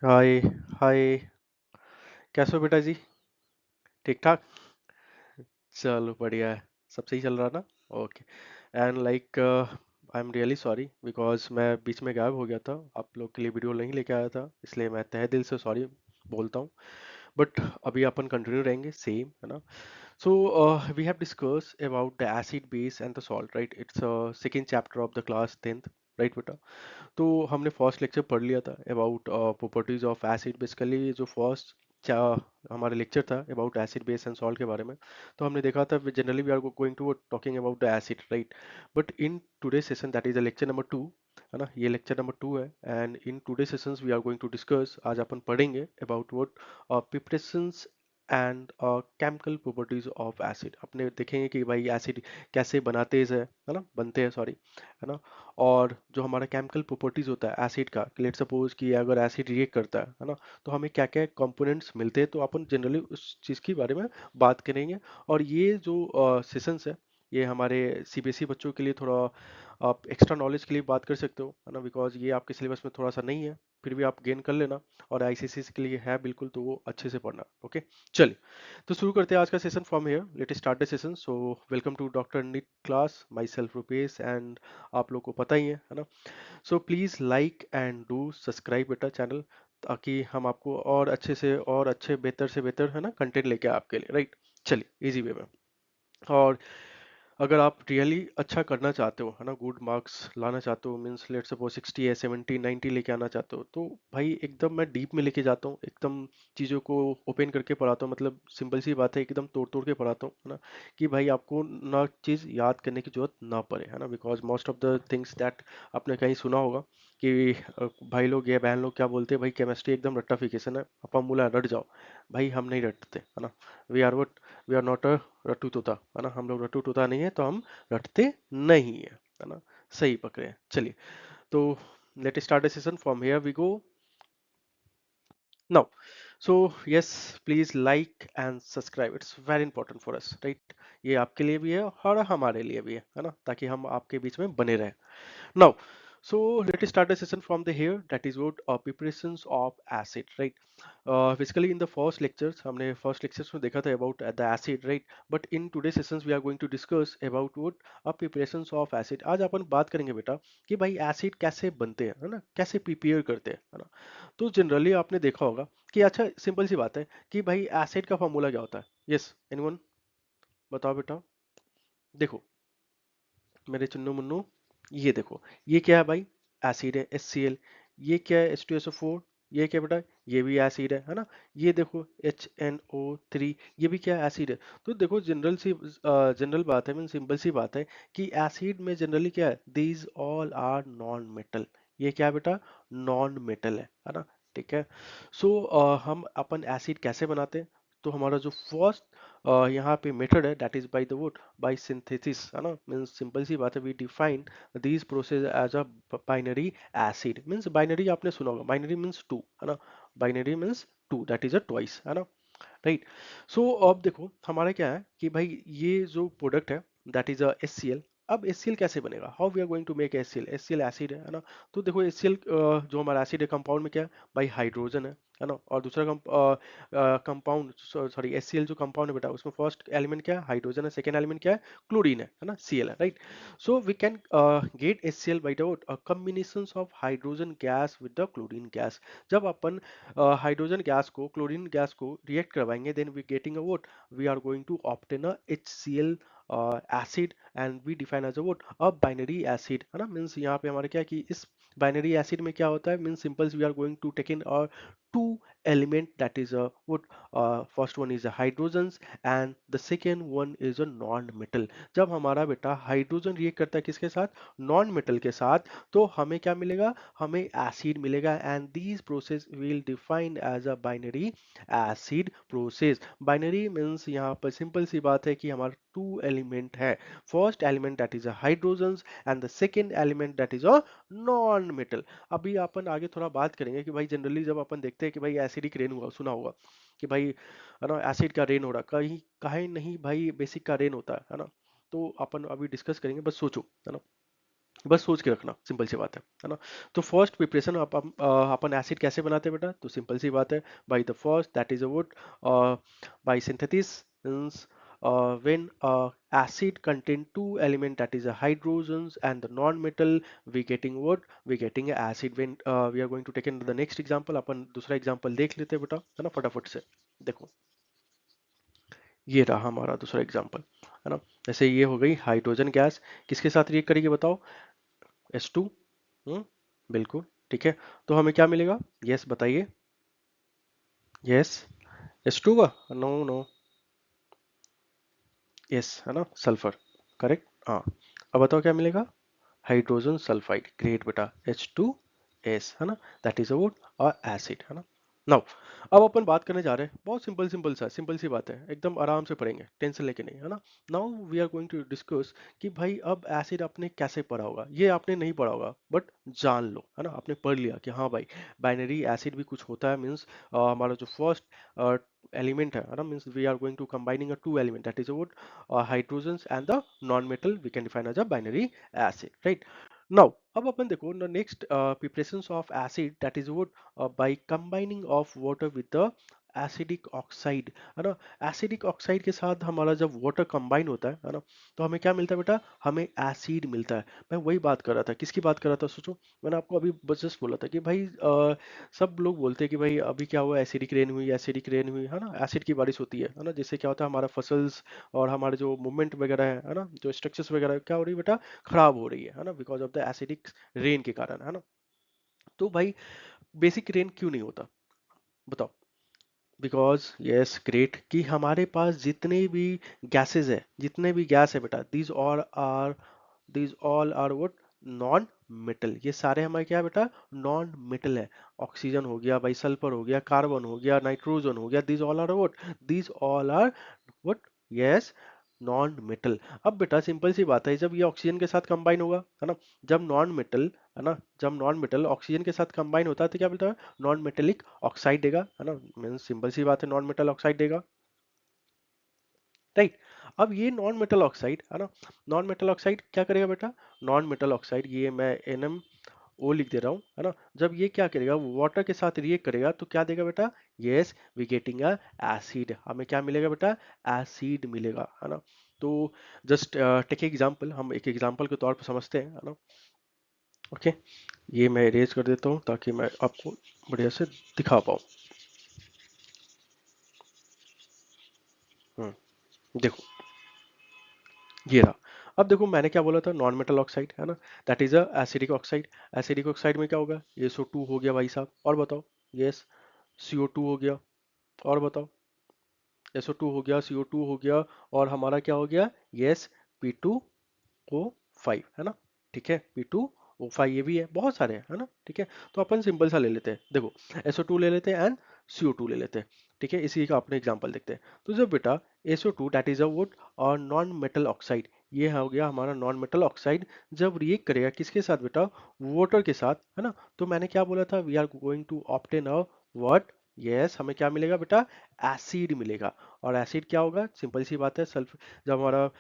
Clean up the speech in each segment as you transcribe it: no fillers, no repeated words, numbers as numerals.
हाय। हाय। कैसे हो बेटा जी? ठीक ठाक। चलो बढ़िया है। सब सही चल रहा ना? Okay. And like I am really sorry because मैं बीच में गायब हो गया था, आप लोग के लिए वीडियो नहीं लेके आया था, इसलिए मैं तहे दिल से सॉरी बोलता हूँ। बट अभी अपन कंटिन्यू रहेंगे सेम, है ना? So we have discussed about the acid base and the salt, right? It's a second chapter of the class 10th, right बेटा? तो हमने फर्स्ट लेक्चर पढ़ लिया था about properties of acid. Basically जो फर्स्ट हमारा लेक्चर था about acid base and salt के बारे में, तो हमने देखा था generally we are going to talking about the acid, right? But in today session that is the lecture number 2, है ना? ये लेक्चर नंबर 2 है। And in today sessions we are going to discuss, आज अपन पढ़ेंगे about what preparations and chemical properties of acid. अपने देखेंगे कि भाई एसिड कैसे बनाते हैं, है ना, बनते हैं, सॉरी, है ना? और जो हमारा केमिकल प्रॉपर्टीज होता है एसिड का, लेट सपोज कि अगर एसिड रिएक्ट करता है ना, तो हमें क्या क्या कंपोनेंट्स मिलते हैं, तो अपन जनरली उस चीज़ के बारे में बात करेंगे। और ये जो सेशंस है, ये हमारे सीबीएसई बच्चों के लिए थोड़ा आप एक्स्ट्रा नॉलेज के लिए बात कर सकते हो, है ना? बिकॉज ये आपके सिलेबस में थोड़ा सा नहीं है, फिर भी आप गेन कर लेना। और आईसीएसई के लिए है बिल्कुल, तो वो अच्छे से पढ़ना। ओके, चलिए तो शुरू करते हैं आज का session from here. Let start the session. So welcome to doctor NEET class, myself Rupesh, and आप लोग को पता ही है ना? So please like and do subscribe बेटा चैनल, ताकि हम आपको और अच्छे से और अच्छे बेहतर से बेहतर, है ना, कंटेंट लेके आए आपके लिए, राइट? चलिए इजी वे में। और अगर आप रियली अच्छा करना चाहते हो, है ना, गुड मार्क्स लाना चाहते हो, मीन्स लेट सपोज 60 या 70 90 लेके आना चाहते हो, तो भाई एकदम मैं डीप में लेके जाता हूँ, एकदम चीज़ों को ओपन करके पढ़ाता हूँ। मतलब सिंपल सी बात है, एकदम तोड़ तोड़ के पढ़ाता हूँ, है ना? कि भाई आपको ना चीज़ याद करने की जरूरत ना पड़े, है ना? Because most of the things that आपने कहीं सुना होगा कि भाई लोग या बहन लोग क्या बोलते हैं, भाई केमिस्ट्री एकदम रट्टाफिकेशन है, पापा बोला रट जाओ। भाई हम नहीं रटते, है ना? We are what, we are not a रट्टू तोता, है ना? हम लोग रट्टू तोता नहीं है, तो हम रटते नहीं है ना? सही पकड़े हैं। चलिए तो let start the session from here we go now. So yes, please like and subscribe, it's very important for us, right? ये आपके लिए भी है और हमारे लिए भी है ना? ताकि हम आपके बीच में बने रहें। Now, so let us start the session from the here. That is what preparations of acid, right? Basically, in the first lectures, हमने first lectures में देखा था about the acid, right? But in today's sessions, we are going to discuss about what preparations of acid. आज अपन बात करेंगे बेटा कि भाई एसिड कैसे बनते हैं, है ना? कैसे प्रिपेयर करते हैं, है ना? तो जनरली आपने देखा होगा कि अच्छा सिंपल सी बात है कि भाई एसिड का फॉर्मूला क्या होता है? यस, एनीवन बताओ बेटा। देखो मेरे चुन्नू मुन्नू, ये देखो, ये क्या है भाई? एसिड है, HCl। ये क्या है? H2SO4। ये क्या बेटा? ये भी एसिड है ना? ये देखो HNO3, ये भी क्या एसिड है? तो देखो जनरल बात है, मीन सिंपल सी बात है कि एसिड में जनरली क्या है, these all are non metal. ये क्या है बेटा? नॉन मेटल है ना? ठीक है। सो हम अपन एसिड कैसे बनाते हैं? तो हमारा जो फर्स्ट यहाँ पे मेथड है, that is by the would, by synthesis, है ना? मीन्स सिंपल सी बात है, we define these process as a binary acid. Means binary आपने सुना होगा, बाइनरी मीन्स टू, है ना? Binary means two, that is a twice, है ना? राइट। सो अब देखो हमारा क्या है कि भाई ये जो प्रोडक्ट है दैट इज अ HCl। अब HCl कैसे बनेगा? How we are going to make HCl? HCl acid है ना? तो देखो HCl जो हमारा एसिड है, कंपाउंड में क्या है भाई? हाइड्रोजन है ना? और दूसरा कंपाउंड, सॉरी, HCl जो कंपाउंड है बेटा, उसमें फर्स्ट एलिमेंट क्या है? हाइड्रोजन है। सेकेंड एलिमेंट क्या है? क्लोरीन है ना? Cl है, right? So we can get HCl by the combination of hydrogen gas with the chlorine gas. जब अपन हाइड्रोजन गैस को क्लोरीन गैस को रिएक्ट करवाएंगे, then we getting a what, we are going to obtain a HCl acid, and we define as a what, a binary acid, है ना? Means यहाँ पे हमारे क्या कि इस बाइनरी एसिड में क्या होता है, means simple we are going to take in two element, that is a what, first one is a hydrogens and the second one is a non metal। जब हमारा बेटा हाइड्रोजन रिएक्ट करता है किसके साथ? नॉन मेटल के साथ, तो हमें क्या मिलेगा? हमें एसिड मिलेगा, and this process will define as a binary acid process. Binary means यहाँ पर सिंपल सी बात है कि हमारा टू एलिमेंट है, first element that is a hydrogen and the second element that is a non metal. अभी अपन आगे थोड़ा बात करेंगे कि भाई जनरली जब अपन देखते हैं कि भाई एसिडिक रेन हुआ, सुना होगा कि भाई, है ना, एसिड का रेन हो रहा, कहीं कहीं नहीं भाई, बेसिक का रेन होता है ना? तो अपन अभी डिस्कस करेंगे, बस सोचो, है ना? बस सोच के रखना, सिंपल सी बात है ना। तो फर्स्ट प्रिपरेशन अपन एसिड कैसे बनाते हैं बेटा, तो सिंपल सी बात है, by the first that is a would, by synthesis means when acid contain two element that is a hydrogens and the non-metal, we getting what, we getting a acid when we are going to take in the next example। अपन दूसरा example देख लेते हैं बेटा, है ना, फटाफट से देखो। ये रहा हमारा दूसरा एग्जांपल, है ना। जैसे ये हो गई हाइड्रोजन गैस, किसके साथ रिएक्ट करेगी बताओ, H2। हम्म, बिल्कुल ठीक है। तो हमें क्या मिलेगा, यस बताइए, यस H2 का, नो नो, यस है ना, सल्फर, करेक्ट हाँ। अब बताओ क्या मिलेगा, हाइड्रोजन सल्फाइड, ग्रेट बेटा, H2S है ना, दैट इज अ और एसिड है ना। नाउ अब अपन बात करने जा रहे हैं, बहुत सिंपल सी बात है, एकदम आराम से पढ़ेंगे, टेंशन लेके नहीं, है ना। Now we are going to discuss कि भाई अब एसिड आपने कैसे पढ़ा होगा, ये आपने नहीं पढ़ा होगा बट जान लो, है ना, आपने पढ़ लिया कि हाँ भाई बाइनरी एसिड भी कुछ होता है, मीन्स हमारा जो फर्स्ट एलिमेंट है ना, means we are going to combining a two element that is a hydrogens and the non-metal we can define as a binary acid, right? Now अब अपन देखो the next preparations of acid that is what by combining of water with the acidic oxide, है ना। Acidic oxide के साथ हमारा जब water combine होता है ना, तो हमें क्या मिलता है बेटा, हमें एसिड मिलता है। मैं वही बात कर रहा था, किसकी बात कर रहा था सोचो, मैंने आपको अभी बस जस्ट बोला था कि भाई सब लोग बोलते हैं कि भाई अभी क्या हुआ, एसिडिक रेन हुई, एसिडिक रेन हुई, है ना, एसिड की बारिश होती है ना, जिससे क्या होता है हमारा फसल्स और हमारे जो मूवमेंट वगैरह है ना, जो स्ट्रक्चर्स वगैरह क्या हो रही है बेटा, खराब हो रही है ना, because of the acidic rain के कारण, है ना। तो भाई बेसिक रेन क्यों नहीं होता बताओ, बिकॉज यस ग्रेट, कि हमारे पास जितने भी गैसेस है, जितने भी गैस है बेटा, these all are what, non metal, ये सारे हमारे क्या है बेटा, नॉन मेटल है। ऑक्सीजन हो गया भाई, सल्फर हो गया, कार्बन हो गया, नाइट्रोजन हो गया, these all are what, these all are what, yes non metal. अब बेटा सिंपल सी बात है, जब ये ऑक्सीजन के साथ कंबाइन होगा, है ना, जब नॉन मेटल, है ना, जब नॉन मेटल ऑक्सीजन के साथ कंबाइन होता है तो क्या बोलता है, नॉन मेटेलिक ऑक्साइड देगा, है ना, मीन्स सिंपल सी बात है, नॉन मेटल ऑक्साइड देगा, राइट। अब ये नॉन मेटल ऑक्साइड, है ना, नॉन मेटल ऑक्साइड क्या करेगा बेटा, नॉन मेटल ऑक्साइड, ये मैं NMO लिख दे रहा हूँ, है ना। जब ये क्या करेगा, वाटर के साथ रिएक्ट करेगा तो क्या देगा बेटा, yes we getting a acid, हमें क्या मिलेगा बेटा, एसिड मिलेगा, है ना। तो जस्ट टेक एग्जांपल, हम एक एग्जांपल के तौर पर समझते हैं, है ना। ओके, ये मैं इरेज कर देता हूँ ताकि मैं आपको बढ़िया से दिखा पाऊँ। देखो ये रहा। अब देखो मैंने क्या बोला था, नॉन मेटल ऑक्साइड, है ना, that is a acidic oxide. Acidic oxide में क्या होगा, SO2 हो गया भाई साहब, और बताओ, यस CO2 हो गया, और बताओ, SO2 हो गया, CO2 हो गया, और हमारा क्या हो गया, यस P2O5, है ना, ठीक है, P2O5 ये भी है, बहुत सारे हैं, है ना, ठीक है। तो अपन सिंपल सा ले लेते हैं, देखो SO2 ले लेते हैं एंड CO2 ले लेते हैं, ठीक है, इसी का अपने एग्जांपल देखते हैं। तो जब बेटा SO2 that is a would और नॉन मेटल ऑक्साइड, ये हो गया हमारा नॉन मेटल ऑक्साइड, जब रिएक्ट करेगा किसके साथ बेटा, वाटर के साथ, है ना। तो मैंने क्या बोला था, we are going to obtain a what, yes हमें क्या मिलेगा बेटा, एसिड मिलेगा। और एसिड क्या होगा, सिंपल सी बात है, सल्फर, जब हमारा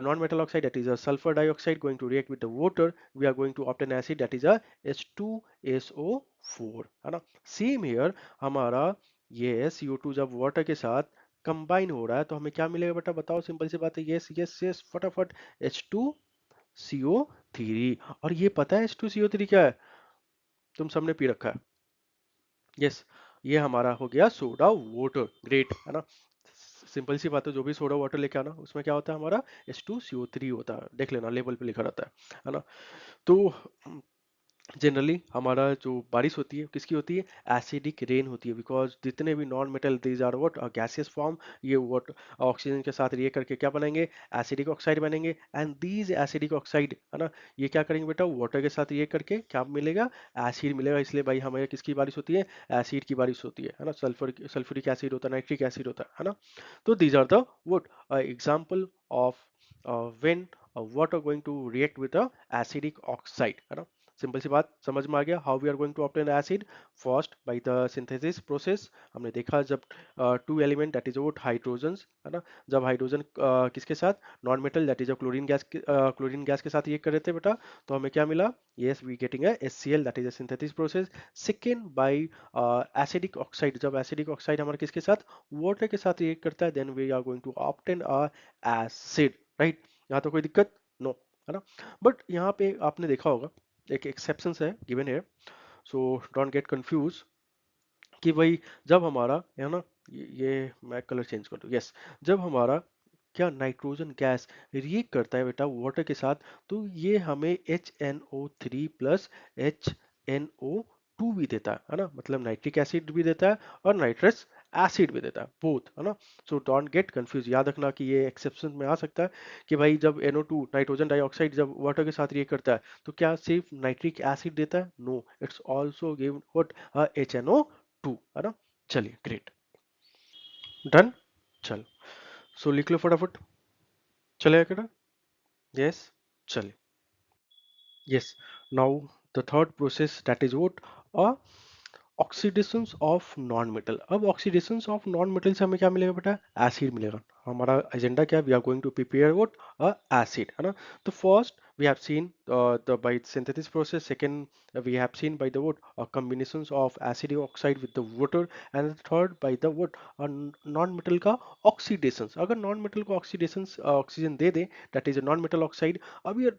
non-metal oxide that is a sulfur dioxide going to react with the water, we are going to obtain acid that is a H2SO4, है ना। सेम हेयर हमारा ये CO2 जब वाटर के साथ कंबाइन हो रहा है तो हमें क्या मिलेगा बेटा बताओ, सिंपल सी बात है, यस यस यस फटाफट, H2CO3। और ये पता है H2CO3 क्या है, तुम सबने पी रखा है, यस ये हमारा हो गया सोडा वाटर, ग्रेट, है ना। सिंपल सी बात है, जो भी सोडा वाटर लेके आना उसमें क्या होता है हमारा, H2CO3 होता है, देख लेना लेबल पे लिखा रहता है ना। तो जनरली हमारा जो बारिश होती है किसकी होती है, एसिडिक रेन होती है, बिकॉज जितने भी non metal these are what gaseous form, ये व्हाट ऑक्सीजन के साथ रिएक्ट करके क्या बनाएंगे, एसिडिक ऑक्साइड बनेंगे, एंड दीज एसिडिक ऑक्साइड, है ना, ये क्या करेंगे बेटा, वाटर के साथ रिएक्ट करके क्या मिलेगा, एसिड मिलेगा। इसलिए भाई हमारे किसकी बारिश होती है, एसिड की बारिश होती है ना, सल्फ्यूरिक एसिड होता है, नाइट्रिक एसिड होता है ना। तो these are the what example of when water going to react with a acidic oxide, है ना। सिंपल सी बात समझ में आ गया। How we are going to obtain acid? First by the synthesis process. हमने देखा जब two element that is what hydrogen, है ना, जब हाइड्रोजन किसके साथ, non metal that is chlorine gas के साथ ये कर रहे थे बेटा, तो हमें क्या मिला, yes we getting a HCl that is a synthesis process. Second by acidic oxide, जब एसिडिक ऑक्साइड हमारे किसके साथ, वाटर के साथ रिएक्ट करता है, then we are going to obtain a acid, right. यहाँ तो कोई दिक्कत नो, है ना। बट यहाँ पे आपने देखा होगा एक एक्सेप्शन है गिवन है, सो डोंट गेट कंफ्यूज कि भाई जब हमारा, है ना, ये मैं कलर चेंज कर दूं, यस, जब हमारा क्या नाइट्रोजन गैस रिएक्ट करता है बेटा वाटर के साथ, तो ये हमें HNO3 प्लस HNO2 भी देता है ना, मतलब नाइट्रिक एसिड भी देता है और नाइट्रस एसिड भी देता है, बोथ, है ना। सो डोंट गेट कंफ्यूज, याद रखना कि ये एक्सेप्शन में आ सकता है कि भाई जब NO2 नाइट्रोजन डाइऑक्साइड जब वाटर के साथ रिएक्ट करता है तो क्या सिर्फ नाइट्रिक एसिड देता है, no, it's also give what, HNO2, है ना। चलिए ग्रेट, डन, चलो, सो लिख लो फटाफट, चलेगा क्या? यस, चलिए, yes, now the third process that is what, a oxidations of non metal. अब ऑक्सीडेशंस ऑफ नॉन मेटल से हमें क्या मिलेगा बेटा, एसिड मिलेगा। हमारा एजेंडा क्या है, we are going to prepare what, a acid, है ना। तो first we have seen the by synthesis process. Second, we have seen by the what, combinations of acidic oxide with the water, and the third by the what, non metal का oxidations। अगर non metal को oxidations oxygen they they, that is a non metal oxide। अब ये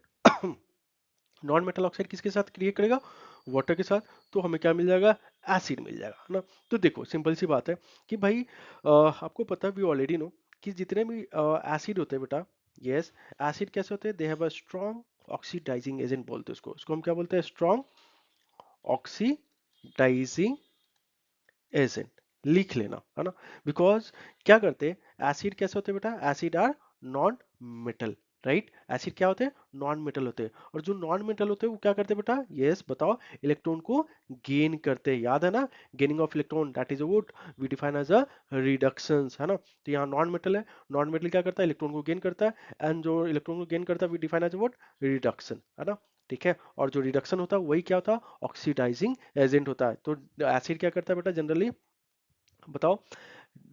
non metal oxide किसके साथ create करेगा, water के साथ, तो हमें क्या मिल जाएगा, एसिड मिल जाएगा, है ना। तो देखो सिंपल सी बात है कि भाई आपको पता है, वी ऑलरेडी नो कि जितने भी एसिड होते हैं बेटा, यस, एसिड कैसे होते हैं, they have a strong oxidising agent बोलते हैं उसको हम क्या बोलते हैं, स्ट्रॉन्ग ऑक्सीडाइजिंग एजेंट, लिख लेना, है ना। बिकॉज क्या करते हैं, एसिड कैसे होते हैं बेटा, acid are non metal, right. Acid क्या होते हैं, नॉन मेटल होते हैं, और जो नॉन मेटल होते हैं वो क्या करते हैं बेटा, यस बताओ, इलेक्ट्रॉन को गेन करते हैं, याद है ना, gaining of electron that is what we define as a reductions, है ना। तो यहाँ नॉन मेटल है, नॉन मेटल क्या करता है, इलेक्ट्रॉन को गेन करता है, एंड जो इलेक्ट्रॉन को गेन करता है we define as what, reduction, है ना। ठीक है, और जो रिडक्शन होता है वही क्या होता है, ऑक्सीडाइजिंग एजेंट होता है। तो एसिड क्या करता है बेटा, जनरली बताओ,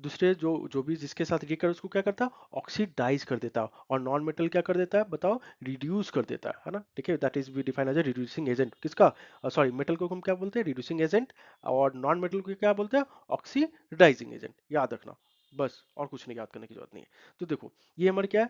दूसरे जो जो भी जिसके साथ रिएक्ट कर उसको क्या करता है, ऑक्सीडाइज कर देता है, और नॉन मेटल क्या कर देता है बताओ, रिड्यूस कर देता है ना। ठीक है, that is we define as a reducing agent, किसका, सॉरी मेटल को हम क्या बोलते हैं, रिड्यूसिंग एजेंट, और नॉन मेटल को क्या बोलते हैं, ऑक्सीडाइजिंग एजेंट, याद रखना बस, और कुछ नहीं याद करने की जरूरत नहीं है। तो देखो ये हमारे क्या है,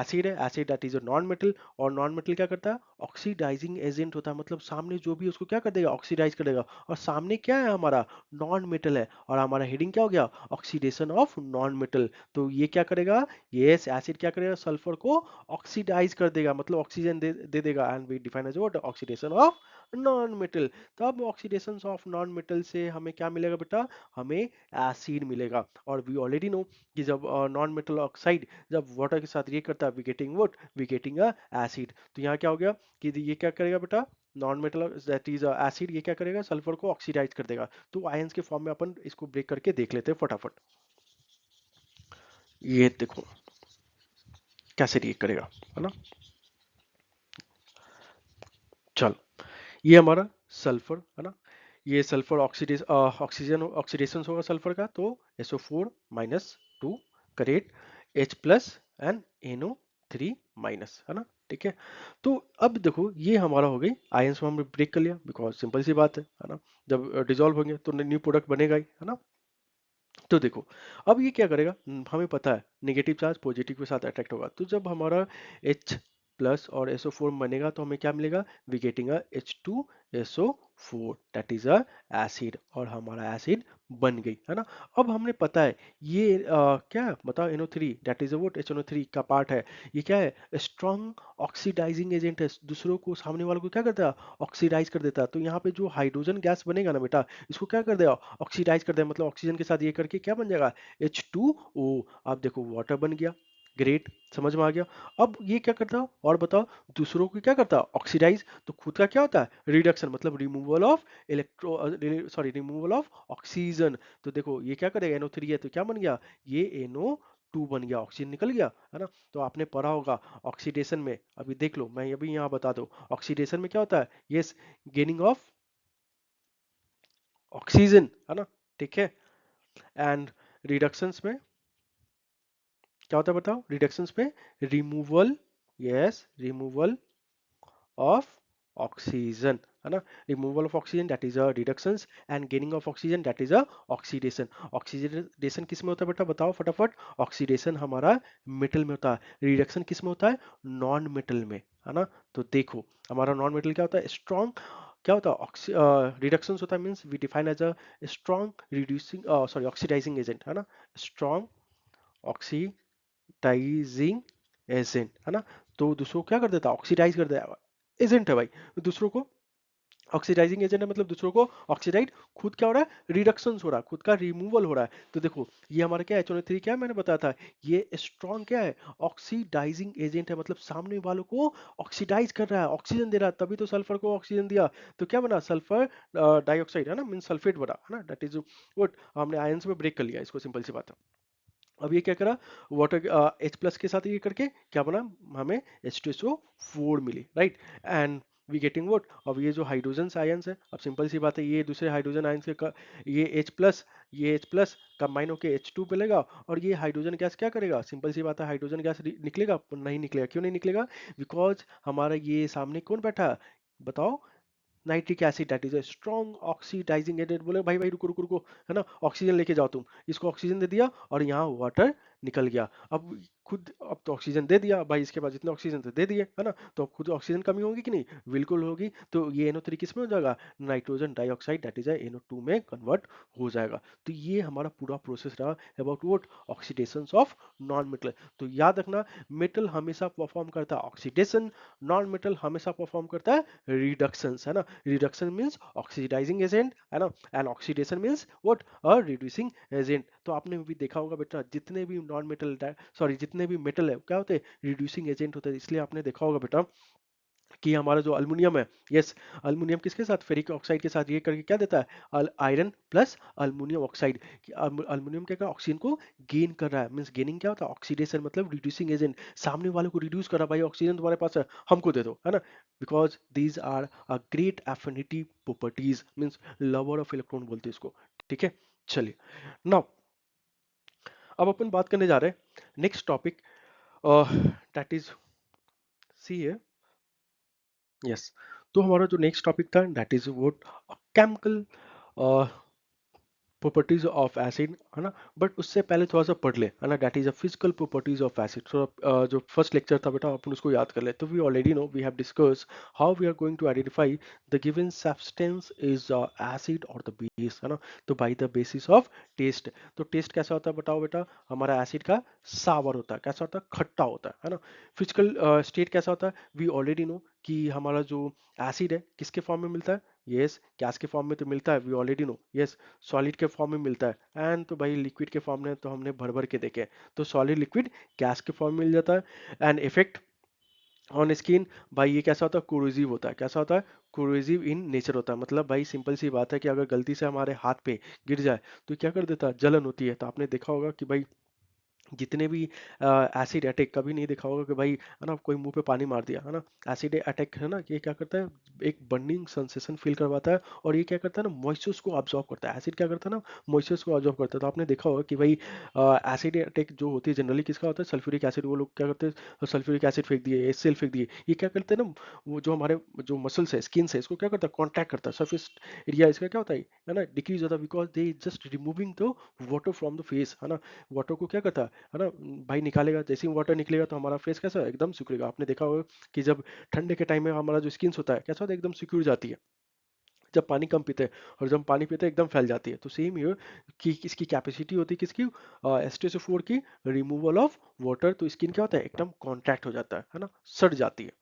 एसिड है, acid that is a non metal, और नॉन मेटल क्या करता है, ऑक्सीडाइजिंग एजेंट होता है, मतलब सामने जो भी उसको क्या कर देगा, ऑक्सीडाइज कर देगा, और सामने क्या है हमारा, नॉन मेटल है, और हमारा हेडिंग क्या हो गया, ऑक्सीडेशन ऑफ नॉन मेटल। तो ये क्या करेगा, ये एसिड क्या करेगा, सल्फर को ऑक्सीडाइज कर देगा, मतलब ऑक्सीजन दे देगा, and we define as what, oxidation of non metal. तब ऑक्सीडेशन ऑफ नॉन मेटल से हमें क्या मिलेगा बेटा, हमें एसिड मिलेगा। और वी ऑलरेडी नो कि जब नॉन मेटल ऑक्साइड जब वाटर के साथ रिएक्ट करता है, we getting what, we getting a acid. तो यहाँ क्या हो गया कि ये क्या करेगा बेटा, non metal that is acid, ये क्या करेगा, सल्फर को ऑक्सीडाइज कर देगा। तो आयंस के फॉर्म में अपन इसको ब्रेक करके देख लेते हैं फटाफट, ये देखो कैसे रिएक्ट करेगा, है ना। चलो, ये हमारा सल्फर है ना, ये सल्फर ऑक्सीजन ऑक्सीडेशन होगा सल्फर का, तो SO4 माइनस टू करेट H plus and NO3 minus, है ना। ठीक है, तो अब देखो ये हमारा हो गई आयंस में हमने ब्रेक कर लिया, बिकॉज सिंपल सी बात है ना, जब डिजोल्व होंगे तो न्यू प्रोडक्ट बनेगा ही, है ना। तो देखो अब ये क्या करेगा, हमें पता है नेगेटिव चार्ज पॉजिटिव के साथ अट्रैक्ट होगा, तो जब हमारा H प्लस और SO4 बनेगा तो हमें क्या मिलेगा, we getting H2SO4 that is a acid, और हमारा एसिड बन गई, है ना। अब हमने पता है ये क्या बताओ, NO3 that is what, HNO3 का पार्ट है, ये क्या है, स्ट्रॉन्ग ऑक्सीडाइजिंग एजेंट है, दूसरों को सामने वाले को क्या करता है, ऑक्सीडाइज कर देता है। तो यहाँ पे जो हाइड्रोजन गैस बनेगा ना बेटा, इसको क्या कर देगा, ऑक्सीडाइज कर देगा, मतलब ऑक्सीजन के साथ ये करके क्या बन जाएगा, H2O। आप देखो वाटर बन गया, ग्रेट, समझ में आ गया। अब ये क्या करता है और बताओ, दूसरों को क्या करता है, ऑक्सीडाइज, तो खुद का क्या होता है, रिडक्शन, मतलब removal of removal of oxygen. तो देखो ये क्या करेगा, NO3 है तो क्या बन गया, ये टू बन गया, ऑक्सीजन निकल गया, है ना। तो आपने पढ़ा होगा ऑक्सीडेशन में, अभी देख लो, मैं अभी यहाँ बता दो, ऑक्सीडेशन में क्या होता है, यस, गेनिंग ऑफ ऑक्सीजन, है ना, ठीक है। एंड रिडक्शंस में क्या होता है बताओ, रिडक्शंस में removal, yes, removal of oxygen, है ना, removal of oxygen that is a reductions and gaining of oxygen that is a oxidation। Oxidation किस में होता है बेटा, बताओ फटाफट। ऑक्सीडेशन हमारा मेटल में होता है, रिडक्शन किस में होता है, नॉन मेटल में, है ना। तो देखो हमारा नॉन मेटल क्या होता है, स्ट्रॉन्ग, क्या होता है, रिडक्शन होता है, means we define as a strong reducing, sorry, oxidizing agent, है ना, स्ट्रॉन्ग ऑक्सीडाइजिंग एजेंट, है ना। तो दूसरों को क्या कर देता है, ऑक्सीडाइज कर देता है, एजेंट है भाई, दूसरों को ऑक्सीडाइजिंग एजेंट है, मतलब दूसरों को ऑक्सीडाइज, खुद क्या हो रहा है, रिडक्शन हो रहा है, खुद का रिमूवल हो रहा है। तो देखो ये हमारा क्या है, HNO3 क्या है, मैंने बताया था, ये स्ट्रॉन्ग क्या है, ऑक्सीडाइजिंग एजेंट है, मतलब सामने वालों को ऑक्सीडाइज कर रहा है, ऑक्सीजन दे रहा है, तभी तो सल्फर को ऑक्सीजन दिया, तो क्या बना, सल्फर डाइऑक्साइड, है ना, मीन सल्फेट बना, है ना, दैट इज व्हाट, हमने आयंस में ब्रेक कर लिया इसको, सिंपल सी बात है। अब ये क्या करा, वाटर H+ के साथ ये करके क्या बना, हमें H2SO4 मिली, right. And we getting what, अब ये जो हाइड्रोजन आयंस है, अब सिंपल सी बात है, ये दूसरे हाइड्रोजन आयंस के ये H+, ये H+ कंबाइन होके H2 मिलेगा, और ये हाइड्रोजन गैस क्या करेगा, सिंपल सी बात है, हाइड्रोजन गैस निकलेगा, नहीं निकलेगा, क्यों नहीं निकलेगा, बिकॉज हमारा ये सामने कौन बैठा है, बताओ, nitric acid, that is a strong oxidising agent. बोले भाई भाई रुको रुको रुको, है ना, ऑक्सीजन लेके जाओ तुम, इसको ऑक्सीजन दे दिया और यहाँ वाटर निकल गया। अब खुद, अब तो ऑक्सीजन दे दिया भाई, इसके बाद जितने ऑक्सीजन थे दे दिए, है ना, तो अब खुद ऑक्सीजन कमी होगी कि नहीं, बिल्कुल होगी। तो ये NO3 किस में हो जाएगा, nitrogen dioxide, that is NO2 में कन्वर्ट हो जाएगा। तो ये हमारा पूरा प्रोसेस रहा about what, oxidation of non metal. तो याद रखना, मेटल हमेशा परफॉर्म करता है ऑक्सीडेशन, नॉन मेटल हमेशा परफॉर्म करता है रिडक्शन, है ना। रिडक्शन मीन्स ऑक्सीडाइजिंग एजेंट, है ना, and oxidation means what, a reducing agent. तो आपने भी देखा होगा बेटा, जितने भी नॉन मेटल, सॉरी, जितने भी मेटल है क्या होते हैं, रिड्यूसिंग एजेंट होते हैं। इसलिए आपने देखा होगा बेटा कि हमारा जो अल्युमिनियम है, यस, अल्युमिनियम किसके साथ, फेरिक ऑक्साइड के साथ ये करके क्या देता है, iron plus aluminium oxide. Aluminium क्या कर रहा है, ऑक्सीजन को गेन कर रहा है, मींस गेनिंग क्या होता है, ऑक्सीडेशन, मतलब रिड्यूसिंग एजेंट, सामने वाले को रिड्यूस कर रहा है, भाई ऑक्सीजन तुम्हारे पास है, हमको दे दो, है ना, because these are a great affinity properties, means lover of electron बोलते हैं इसको, ठीक है। चलिए, नाउ अब अपन बात करने जा रहे हैं नेक्स्ट टॉपिक, दैट इज, सी है, यस, तो हमारा जो नेक्स्ट टॉपिक था that is what, chemical properties of acid, है ना। बट उससे पहले थोड़ा सा पढ़ ले, है ना, that is a physical properties of acid. तो जो फर्स्ट लेक्चर था बेटा, अपन उसको याद कर ले। तो we already know, we have discuss how we are going to identify the given substance is acid और द बेस, है ना। तो by the basis of test. तो टेस्ट कैसा होता है बताओ बेटा, हमारा एसिड का सावर होता है, कैसा होता है, खट्टा होता है ना। फिजिकल स्टेट कैसा होता है, वी ऑलरेडी नो कि हमारा जो एसिड है किसके फॉर्म में मिलता है, यस, गैस के फॉर्म में तो मिलता है, we already know, yes, solid के फॉर्म में मिलता है, एंड तो भाई लिक्विड के फॉर्म में तो हमने भर भर के देखे, तो सॉलिड लिक्विड गैस के फॉर्म में मिल जाता है। एंड इफेक्ट ऑन स्किन, भाई ये कैसा होता है, कोरोसिव होता है, कैसा होता है, कोरोसिव इन नेचर होता है, मतलब भाई सिंपल सी बात है कि अगर गलती से हमारे हाथ पे गिर जाए तो क्या कर देता है, जलन होती है। तो आपने देखा होगा कि भाई जितने भी एसिड अटैक, कभी नहीं देखा होगा कि भाई, है ना, कोई मुंह पे पानी मार दिया, है ना, एसिड अटैक, है ना, ये क्या करता है, एक बर्निंग सेंसेशन फील करवाता है, और ये क्या करता है ना, मॉइस्चर्स को ऑब्जॉर्व करता है, एसिड क्या करता है ना, मॉइस्चर्स को ऑब्जॉर्व करता है। तो आपने देखा होगा कि भाई एसिड अटैक जो होती है जनरली किसका होता है, सल्फ्यूरिक एसिड, वो लोग क्या करते हैं, सल्फ्यूरिक एसिड फेंक दिए, HCl फेंक दिए, ये क्या करते हैं ना, वो जो हमारे जो मसल्स है, स्किन है, इसको क्या करता है, कॉन्ट्रैक्ट करता है, सर्फेस एरिया इसका क्या होता है ना, डिक्रीज होता है, because they just removing the water from the face, है ना। वाटर को क्या करता है ना, भाई निकालेगा, जैसे ही वाटर निकलेगा तो हमारा फेस कैसा है, एकदम सिकुड़ेगा। आपने देखा होगा कि जब ठंडे के टाइम में हमारा जो स्किन होता है कैसा होता है, एकदम सिक्योर जाती है, जब पानी कम पीते हैं, और जब पानी पीते हैं एकदम फैल जाती है। तो सेम ही कि इसकी कैपेसिटी होती है किसकी, H2SO4 की, रिमूवल ऑफ वाटर, तो स्किन क्या होता है, एकदम कॉन्ट्रैक्ट हो जाता है ना, सड़ जाती है।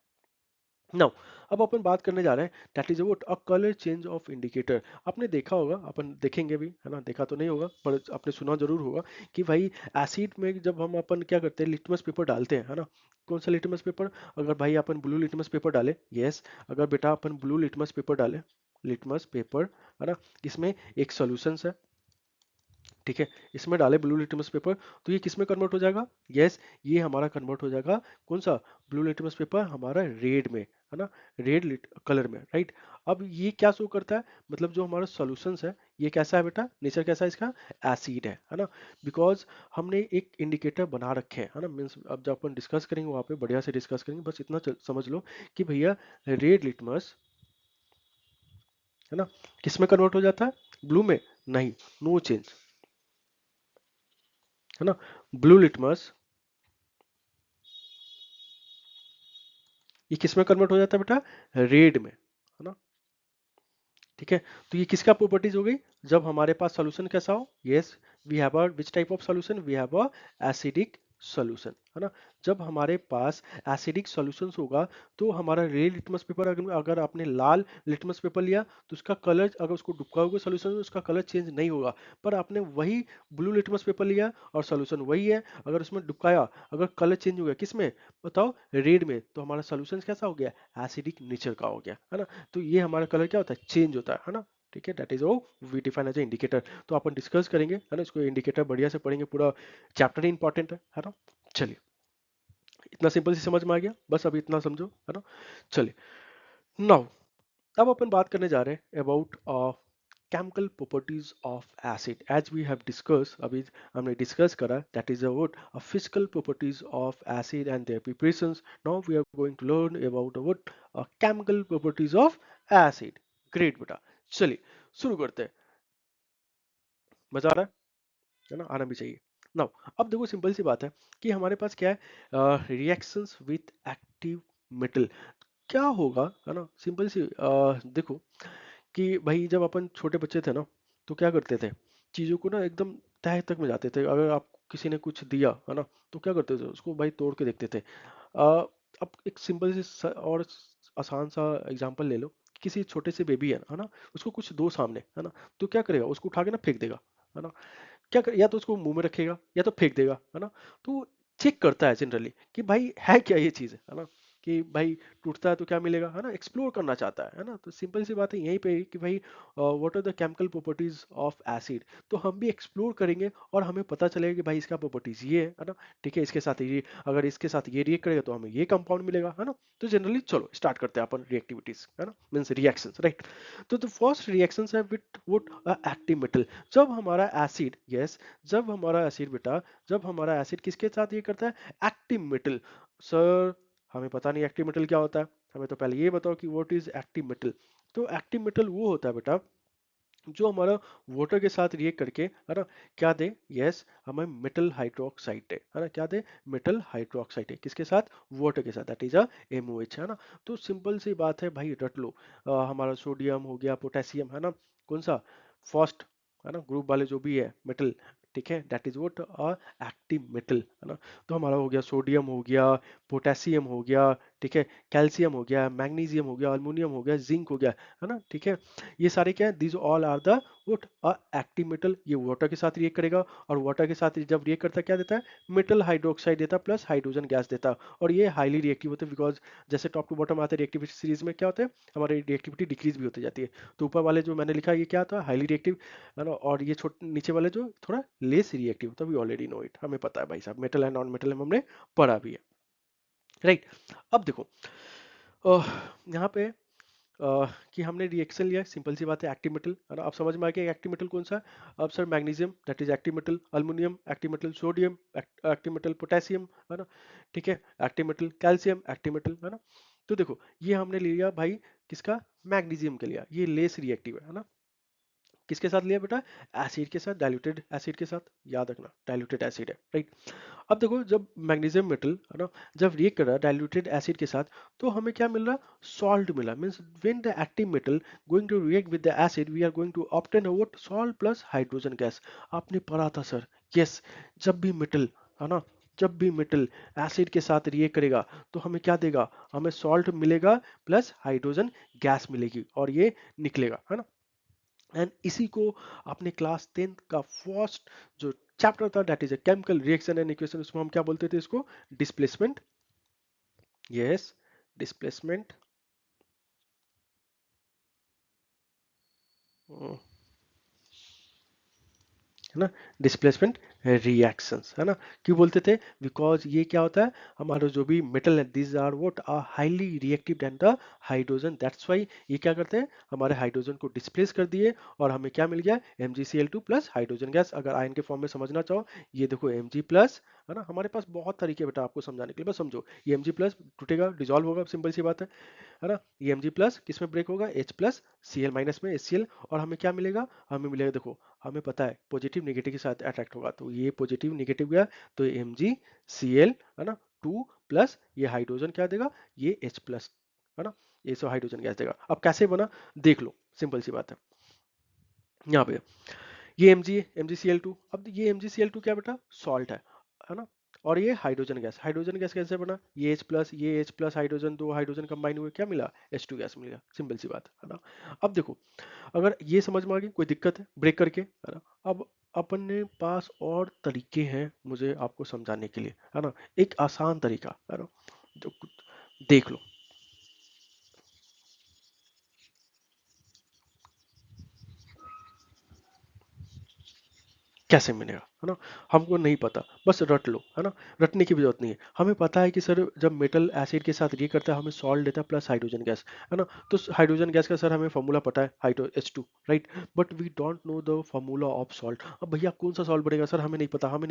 नाउ अब अपन बात करने जा रहे हैं that is about a colour change of indicator. आपने देखा होगा, अपन देखेंगे भी, है ना, देखा तो नहीं होगा पर आपने सुना जरूर होगा कि भाई एसिड में जब हम अपन क्या करते हैं, लिटमस पेपर डालते हैं, है ना, कौन सा लिटमस पेपर, अगर भाई अपन ब्लू लिटमस पेपर डाले, यस, अगर बेटा अपन ब्लू लिटमस पेपर डाले, लिटमस पेपर, है ना, इसमें एक सॉल्यूशन है, ठीक है, इसमें डाले ब्लू लिटमस पेपर, तो ये किस में कन्वर्ट हो जाएगा? यस, ये हमारा कन्वर्ट हो जाएगा कौन सा? ब्लू लिटमस पेपर हमारा रेड में, है ना, रेड कलर में, राइट। अब ये क्या शो करता है, मतलब जो हमारा सॉल्यूशंस है, ये कैसा है बेटा, नेचर कैसा है इसका? एसिड है ना, बिकॉज हमने एक इंडिकेटर बना रखे हैं, है ना, मीन्स अब जब अपन डिस्कस करेंगे वहाँ पे बढ़िया से डिस्कस करेंगे, बस इतना समझ लो कि भैया रेड लिटमस, है ना, किस में कन्वर्ट हो जाता है? ब्लू में? नहीं, नो चेंज, है ना, ब्लू लिटमस ये किस में कन्वर्ट हो जाता है बेटा? रेड में, है ना, ठीक है। तो ये किसका प्रॉपर्टीज हो गई? जब हमारे पास सॉल्यूशन कैसा हो, yes, we have a which type of solution, we have a acidic solution, है ना। जब हमारे पास एसिडिक सॉल्यूशंस होगा तो हमारा रेड लिटमस पेपर, अगर आपने लाल लिटमस पेपर लिया तो उसका कलर, अगर उसको डुबकाओगे सॉल्यूशन में, उसका कलर चेंज नहीं होगा। पर आपने वही ब्लू लिटमस पेपर लिया और सॉल्यूशन वही है, अगर उसमें डुबकाया, अगर कलर चेंज हो गया, किसमें बताओ? रेड में, तो हमारा सॉल्यूशन कैसा हो गया? एसिडिक नेचर का हो गया, है ना। तो ये हमारा कलर क्या होता है? चेंज होता है ना, ठीक है। That is oh we define as indicator. तो अपन डिस्कस करेंगे, है ना, इसको इंडिकेटर बढ़िया से पढ़ेंगे, पूरा चैप्टर ही इंपॉर्टेंट है ना। चलिए, इतना सिंपल से समझ में आ गया, बस अभी इतना समझो, है ना। चलिए, नाउ अब अपन बात करने जा रहे हैं about chemical properties of acid as we have discussed, अभी हमने डिस्कस करा, that is about physical properties of acid and their preparations. Now we are going to learn about what chemical properties of acid. Great बेटा, चलिए शुरू करते हैं। मजा आ रहा है ना, आना भी चाहिए। नाउ अब देखो, सिंपल सी बात है कि हमारे पास क्या है, रिएक्शंस विथ एक्टिव मेटल। क्या होगा, है ना, सिंपल सी देखो कि भाई जब अपन छोटे बच्चे थे ना, तो क्या करते थे, चीजों को ना एकदम तह तक में जाते थे। अगर आप किसी ने कुछ दिया, है ना, तो क्या करते थे, उसको भाई तोड़ के देखते थे। अब एक सिंपल सी और आसान सा एग्जांपल ले लो। किसी छोटे से बेबी है ना, उसको कुछ दो सामने, है ना, तो क्या करेगा, उसको उठा के ना फेंक देगा, है ना। क्या कर, या तो उसको मुंह में रखेगा या तो फेंक देगा, है ना। तो चेक करता है जनरली कि भाई है क्या ये चीज, है ना, कि भाई टूटता है तो क्या मिलेगा, है ना, एक्सप्लोर करना चाहता है ना। तो सिंपल सी बात है यहीं पे कि भाई what are the chemical properties of acid, तो हम भी एक्सप्लोर करेंगे और हमें पता चलेगा कि भाई इसका प्रॉपर्टीज ये है ना, ठीक है, इसके साथ ये, अगर इसके साथ ये रिएक्ट करेगा तो हमें ये कंपाउंड मिलेगा, है ना। तो जनरली चलो स्टार्ट करते हैं अपन रिएक्टिविटीज, है ना, मींस रिएक्शंस, राइट। तो द फर्स्ट रिएक्शंस है विद वुड एक्टिव मेटल। जब हमारा एसिड, यस, जब हमारा एसिड बेटा, जब हमारा एसिड किसके साथ ये करता है? Active metal. सर हमें पता नहीं एक्टिव मेटल क्या होता है, हमें तो पहले ये बताओ कि व्हाट इज एक्टिव मेटल। तो एक्टिव मेटल वो होता है बेटा जो हमारा वाटर के साथ रिएक्ट करके, है ना, क्या दे, यस, हमें मेटल हाइड्रोक्साइड दे, है ना, क्या दे? मेटल हाइड्रोक्साइड दे, किसके साथ? वाटर के साथ, दैट इज अ MOH, है ना। तो सिंपल सी बात है भाई, रट लो। हमारा सोडियम हो गया, पोटेशियम, है ना, कौन सा? फर्स्ट, है ना, ग्रुप वाले जो भी है मेटल, ठीक है, that is what a active metal, है ना। तो हमारा हो गया सोडियम हो गया, पोटेशियम हो गया, ठीक है, कैल्शियम हो गया, मैग्नीशियम हो गया, अल्मुनियम हो गया, जिंक हो गया, है ना, ठीक है। ये सारे क्या है? These all are the what a active metal. ये वाटर के साथ रिएक्ट करेगा और वाटर के साथ जब रिएक्ट करता है क्या देता है? मेटल हाइड्रोक्साइड देता है प्लस हाइड्रोजन गैस देता है। और ये हाईली रिएक्टिव होते हैं, बिकॉज जैसे टॉप टू बॉटम आते हैं रिएक्टिविटी सीरीज में, क्या होता है, हमारी रिएक्टिविटी डिक्रीज भी होती जाती है। तो ऊपर वाले जो मैंने लिखा है ये क्या था? हाईली रिएक्टिव, है ना। और ये छोटे नीचे वाले जो थोड़ा लेस रिएक्टिव, तो वी ऑलरेडी नो इट, हमें पता है भाई साहब, मेटल है नॉन मेटल है हमने पढ़ा भी है, राइट। अब देखो यहाँ पे कि हमने रिएक्शन लिया, सिंपल सी बात है, एक्टिव मेटल, है ना। अब समझ में आ गया एक्टिव मेटल कौन सा है? अब sir magnesium that is active metal, aluminium active metal, sodium active metal, potassium, है ना, ठीक है, active metal, calcium active metal, है ना। तो देखो ये हमने ले लिया भाई, किसका? मैग्नीशियम के लिया, ये लेस रिएक्टिव है ना। किसके साथ लिया बेटा? एसिड के साथ, डाइल्यूटेड एसिड के साथ, याद रखना डाइल्यूटेड एसिड है, राइट। अब देखो जब मैग्नीशियम मेटल, है ना, जब रिएक्ट कर रहा है डाइल्यूटेड एसिड के साथ, तो हमें क्या मिल रहा? सॉल्ट मिला, means when the active metal going to react with the acid we are going to obtain what? Salt plus hydrogen gas. आपने पढ़ा था सर, यस, जब भी मेटल, है ना, जब भी मेटल एसिड के साथ रिएक्ट करेगा तो हमें क्या देगा? हमें सॉल्ट मिलेगा प्लस हाइड्रोजन गैस मिलेगी और ये निकलेगा, है ना। एंड इसी को आपने क्लास 10th का फर्स्ट जो चैप्टर था, that is a chemical reaction and equation, उसमें हम क्या बोलते थे इसको? डिस्प्लेसमेंट, यस, डिस्प्लेसमेंट, है ना, डिस्प्लेसमेंट रिएक्शंस, है ना। क्यों बोलते थे? बिकॉज ये क्या होता है, हमारा जो भी मेटल है these are what are highly reactive then the hydrogen, that's why ये क्या करते हैं, हमारे हाइड्रोजन को डिस्प्लेस कर दिए और हमें क्या मिल गया, MgCl2 प्लस हाइड्रोजन गैस। अगर आयन के फॉर्म में समझना चाहो, ये देखो Mg प्लस, है ना, हमारे पास बहुत तरीके बेटा आपको समझाने के लिए, बस समझो ये Mg प्लस टूटेगा, डिजोल्व होगा, सिंपल सी बात है ना। ये Mg प्लस किस में ब्रेक होगा, H प्लस Cl माइनस में HCl, और हमें क्या मिलेगा, हमें मिलेगा, देखो हमें पता है पॉजिटिव नेगेटिव के साथ अट्रैक्ट होगा, तो ये पॉजिटिव नेगेटिव गया, तो ये MgCl, है ना, 2 प्लस ये हाइड्रोजन क्या देगा, ये H प्लस, है ना, ये सब हाइड्रोजन गैस देगा। अब कैसे बना देख लो, सिंपल सी बात है, यहाँ पे ये MgCl2, अब ये MgCl2 क्या बेटा, सॉल्ट है ना, और ये हाइड्रोजन गैस कैसे बना, ये H प्लस हाइड्रोजन, दो हाइड्रोजन कंबाइन हुए क्या मिला, H2 गैस मिलेगा, सिंपल सी बात है ना। अब देखो, अगर ये समझ में आ गई, कोई दिक्कत है ब्रेक करके, है ना। अब अपने पास और तरीके हैं मुझे आपको समझाने के लिए, है ना, एक आसान तरीका, है ना, जो देख लो कैसे मिलेगा, है ना, हमको नहीं पता, बस रट लो, है ना, रटने की भी जरूरत नहीं है, हमें पता है कि सर जब मेटल एसिड के साथ रिएक्ट करता है हमें सॉल्ट देता है प्लस हाइड्रोजन गैस, है ना। तो हाइड्रोजन गैस का सर हमें फॉर्मूला पता है, hydro H2, right, but we don't know the formula of salt. अब भैया कौन सा सॉल्ट बनेगा सर, हमें नहीं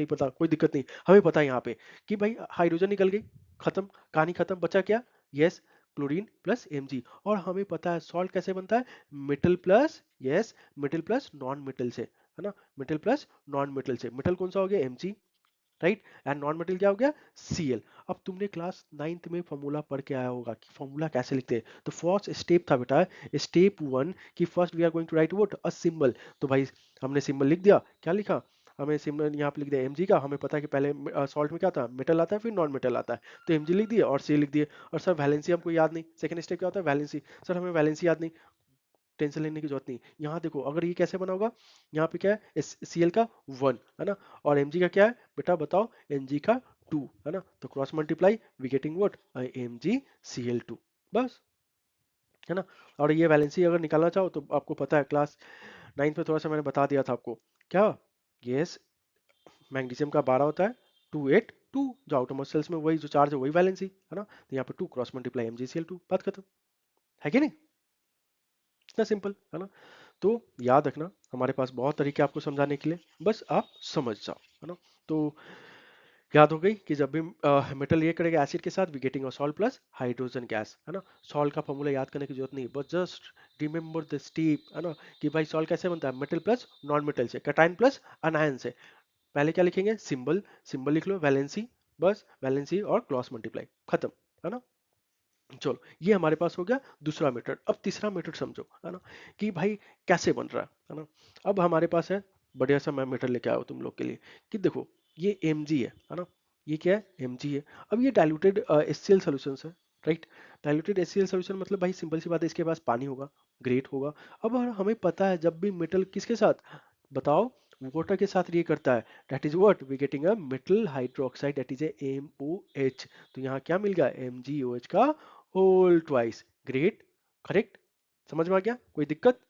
पता, कोई दिक्कत नहीं, हमें पता है यहाँ पे कि भाई हाइड्रोजन निकल गई, खत्म, कहानी खत्म, बचा क्या, यस, क्लोरीन प्लस Mg, और हमें पता है सॉल्ट कैसे बनता है, metal plus, yes, metal plus non metal से, है ना, मेटल प्लस नॉन मेटल से, मेटल कौन सा हो गया Mg, right, and non metal क्या हो गया Cl। अब तुमने क्लास 9th में फॉर्मूला पढ़ के आया होगा कि फॉर्मूला कैसे लिखते हैं, तो फर्स्ट स्टेप था बेटा, स्टेप 1, कि first we are going to write what a symbol, तो भाई हमने सिंबल लिख दिया, क्या लिखा, हमें सिंबल यहाँ पे लिख दिया Mg का, हमें पता है कि पहले सॉल्ट में क्या था, मेटल आता है फिर नॉन मेटल आता है, तो Mg लिख दिए और Cl लिख दिए, और सर वैलेंसी हमको याद नहीं, सेकंड स्टेप क्या होता है, वैलेंसी, सर हमें वैलेंसी याद नहीं, टेंशन लेने की जरूरत नहीं, यहाँ देखो अगर ये कैसे बना होगा, यहाँ पे क्या है Cl का 1, है ना, और Mg का क्या है बेटा बताओ, Mg का 2, है ना, तो cross multiply we getting what, MgCl2, बस, है ना। और ये वैलेंसी अगर निकालना चाहो तो आपको पता है क्लास 9th में थोड़ा सा मैंने बता दिया था आपको, क्या, यस, मैग्नीशियम का 12 होता है, 282, जो आउटरमोस्ट सेल्स में वही जो चार्ज है वही वैलेंसी, है ना, तो यहाँ पे 2 क्रॉस मल्टीप्लाई MgCl2, बात खत्म, है कि नहीं, इतना सिंपल, है ना। तो याद रखना हमारे पास बहुत तरीके आपको समझाने के लिए, बस आप समझ जाओ, है ना। तो याद हो गई कि जब भी मेटल रिएक्ट करेगा एसिड के साथ we getting a salt plus hydrogen gas, है ना। सॉल्ट का फॉर्मूला याद करने की जरूरत नहीं, बस जस्ट रिमेंबर द स्टेप, है ना, कि भाई सॉल्ट कैसे बनता है, मेटल प्लस नॉन मेटल से, कैटायन प्लस अनायन से, पहले क्या लिखेंगे, सिंबल, सिंबल लिख लो, वैलेंसी, बस वैलेंसी और क्रॉस मल्टीप्लाई, खत्म, है ना। चलो ये हमारे पास हो गया दूसरा मेथड, अब तीसरा मेथड समझो, है ना, कि भाई कैसे बन रहा है ना। अब हमारे पास है बढ़िया सा मैं मेथड लेके आया हूँ तुम लोग के लिए, कि देखो ये Mg है ना, ये क्या है Mg है, अब ये डाइल्यूटेड HCl सॉल्यूशन है, राइट, डाइल्यूटेड HCl सॉल्यूशन मतलब भाई सिंपल सी बात है, इसके पास पानी होगा, ग्रेट होगा। अब हमें पता है जब भी मेटल किसके साथ बताओ, वाटर के साथ रिएक्ट करता है, that is what we getting a metal hydroxide, that is a MOH, तो यहाँ क्या मिल गया, MgOH का होल ट्वाइस, ग्रेट, करेक्ट, समझ में आ गया, कोई दिक्कत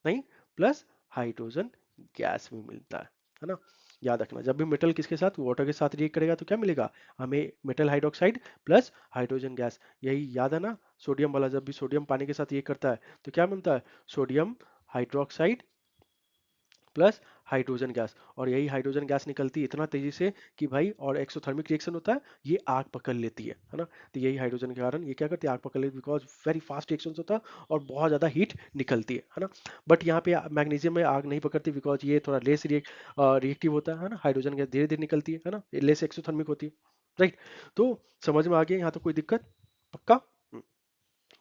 नहीं, प्लस हाइड्रोजन गैस भी मिलता है ना। याद रखना जब भी मेटल किसके साथ, वाटर के साथ रिएक्ट करेगा तो क्या मिलेगा, हमें metal hydroxide plus hydrogen gas, यही याद है ना, सोडियम वाला, जब भी सोडियम पानी के साथ रिएक्ट करता है तो क्या बनता है, sodium hydroxide plus hydrogen gas, और यही हाइड्रोजन गैस निकलती है इतना तेजी से कि भाई, और एक्सोथर्मिक रिएक्शन होता है, ये आग पकड़ लेती है ना, तो यही हाइड्रोजन के कारण ये क्या करती है, आग पकड़ लेती है, बिकॉज वेरी फास्ट रिएक्शन होता है और बहुत ज्यादा हीट निकलती है ना। बट यहाँ पे मैग्नीशियम में आग नहीं पकड़ती, बिकॉज ये थोड़ा लेस रिएक्टिव होता है ना, हाइड्रोजन गैस धीरे धीरे निकलती है ना, लेस एक्सोथर्मिक होती है, राइट। तो समझ में आ गया यहाँ तो कोई दिक्कत, पक्का।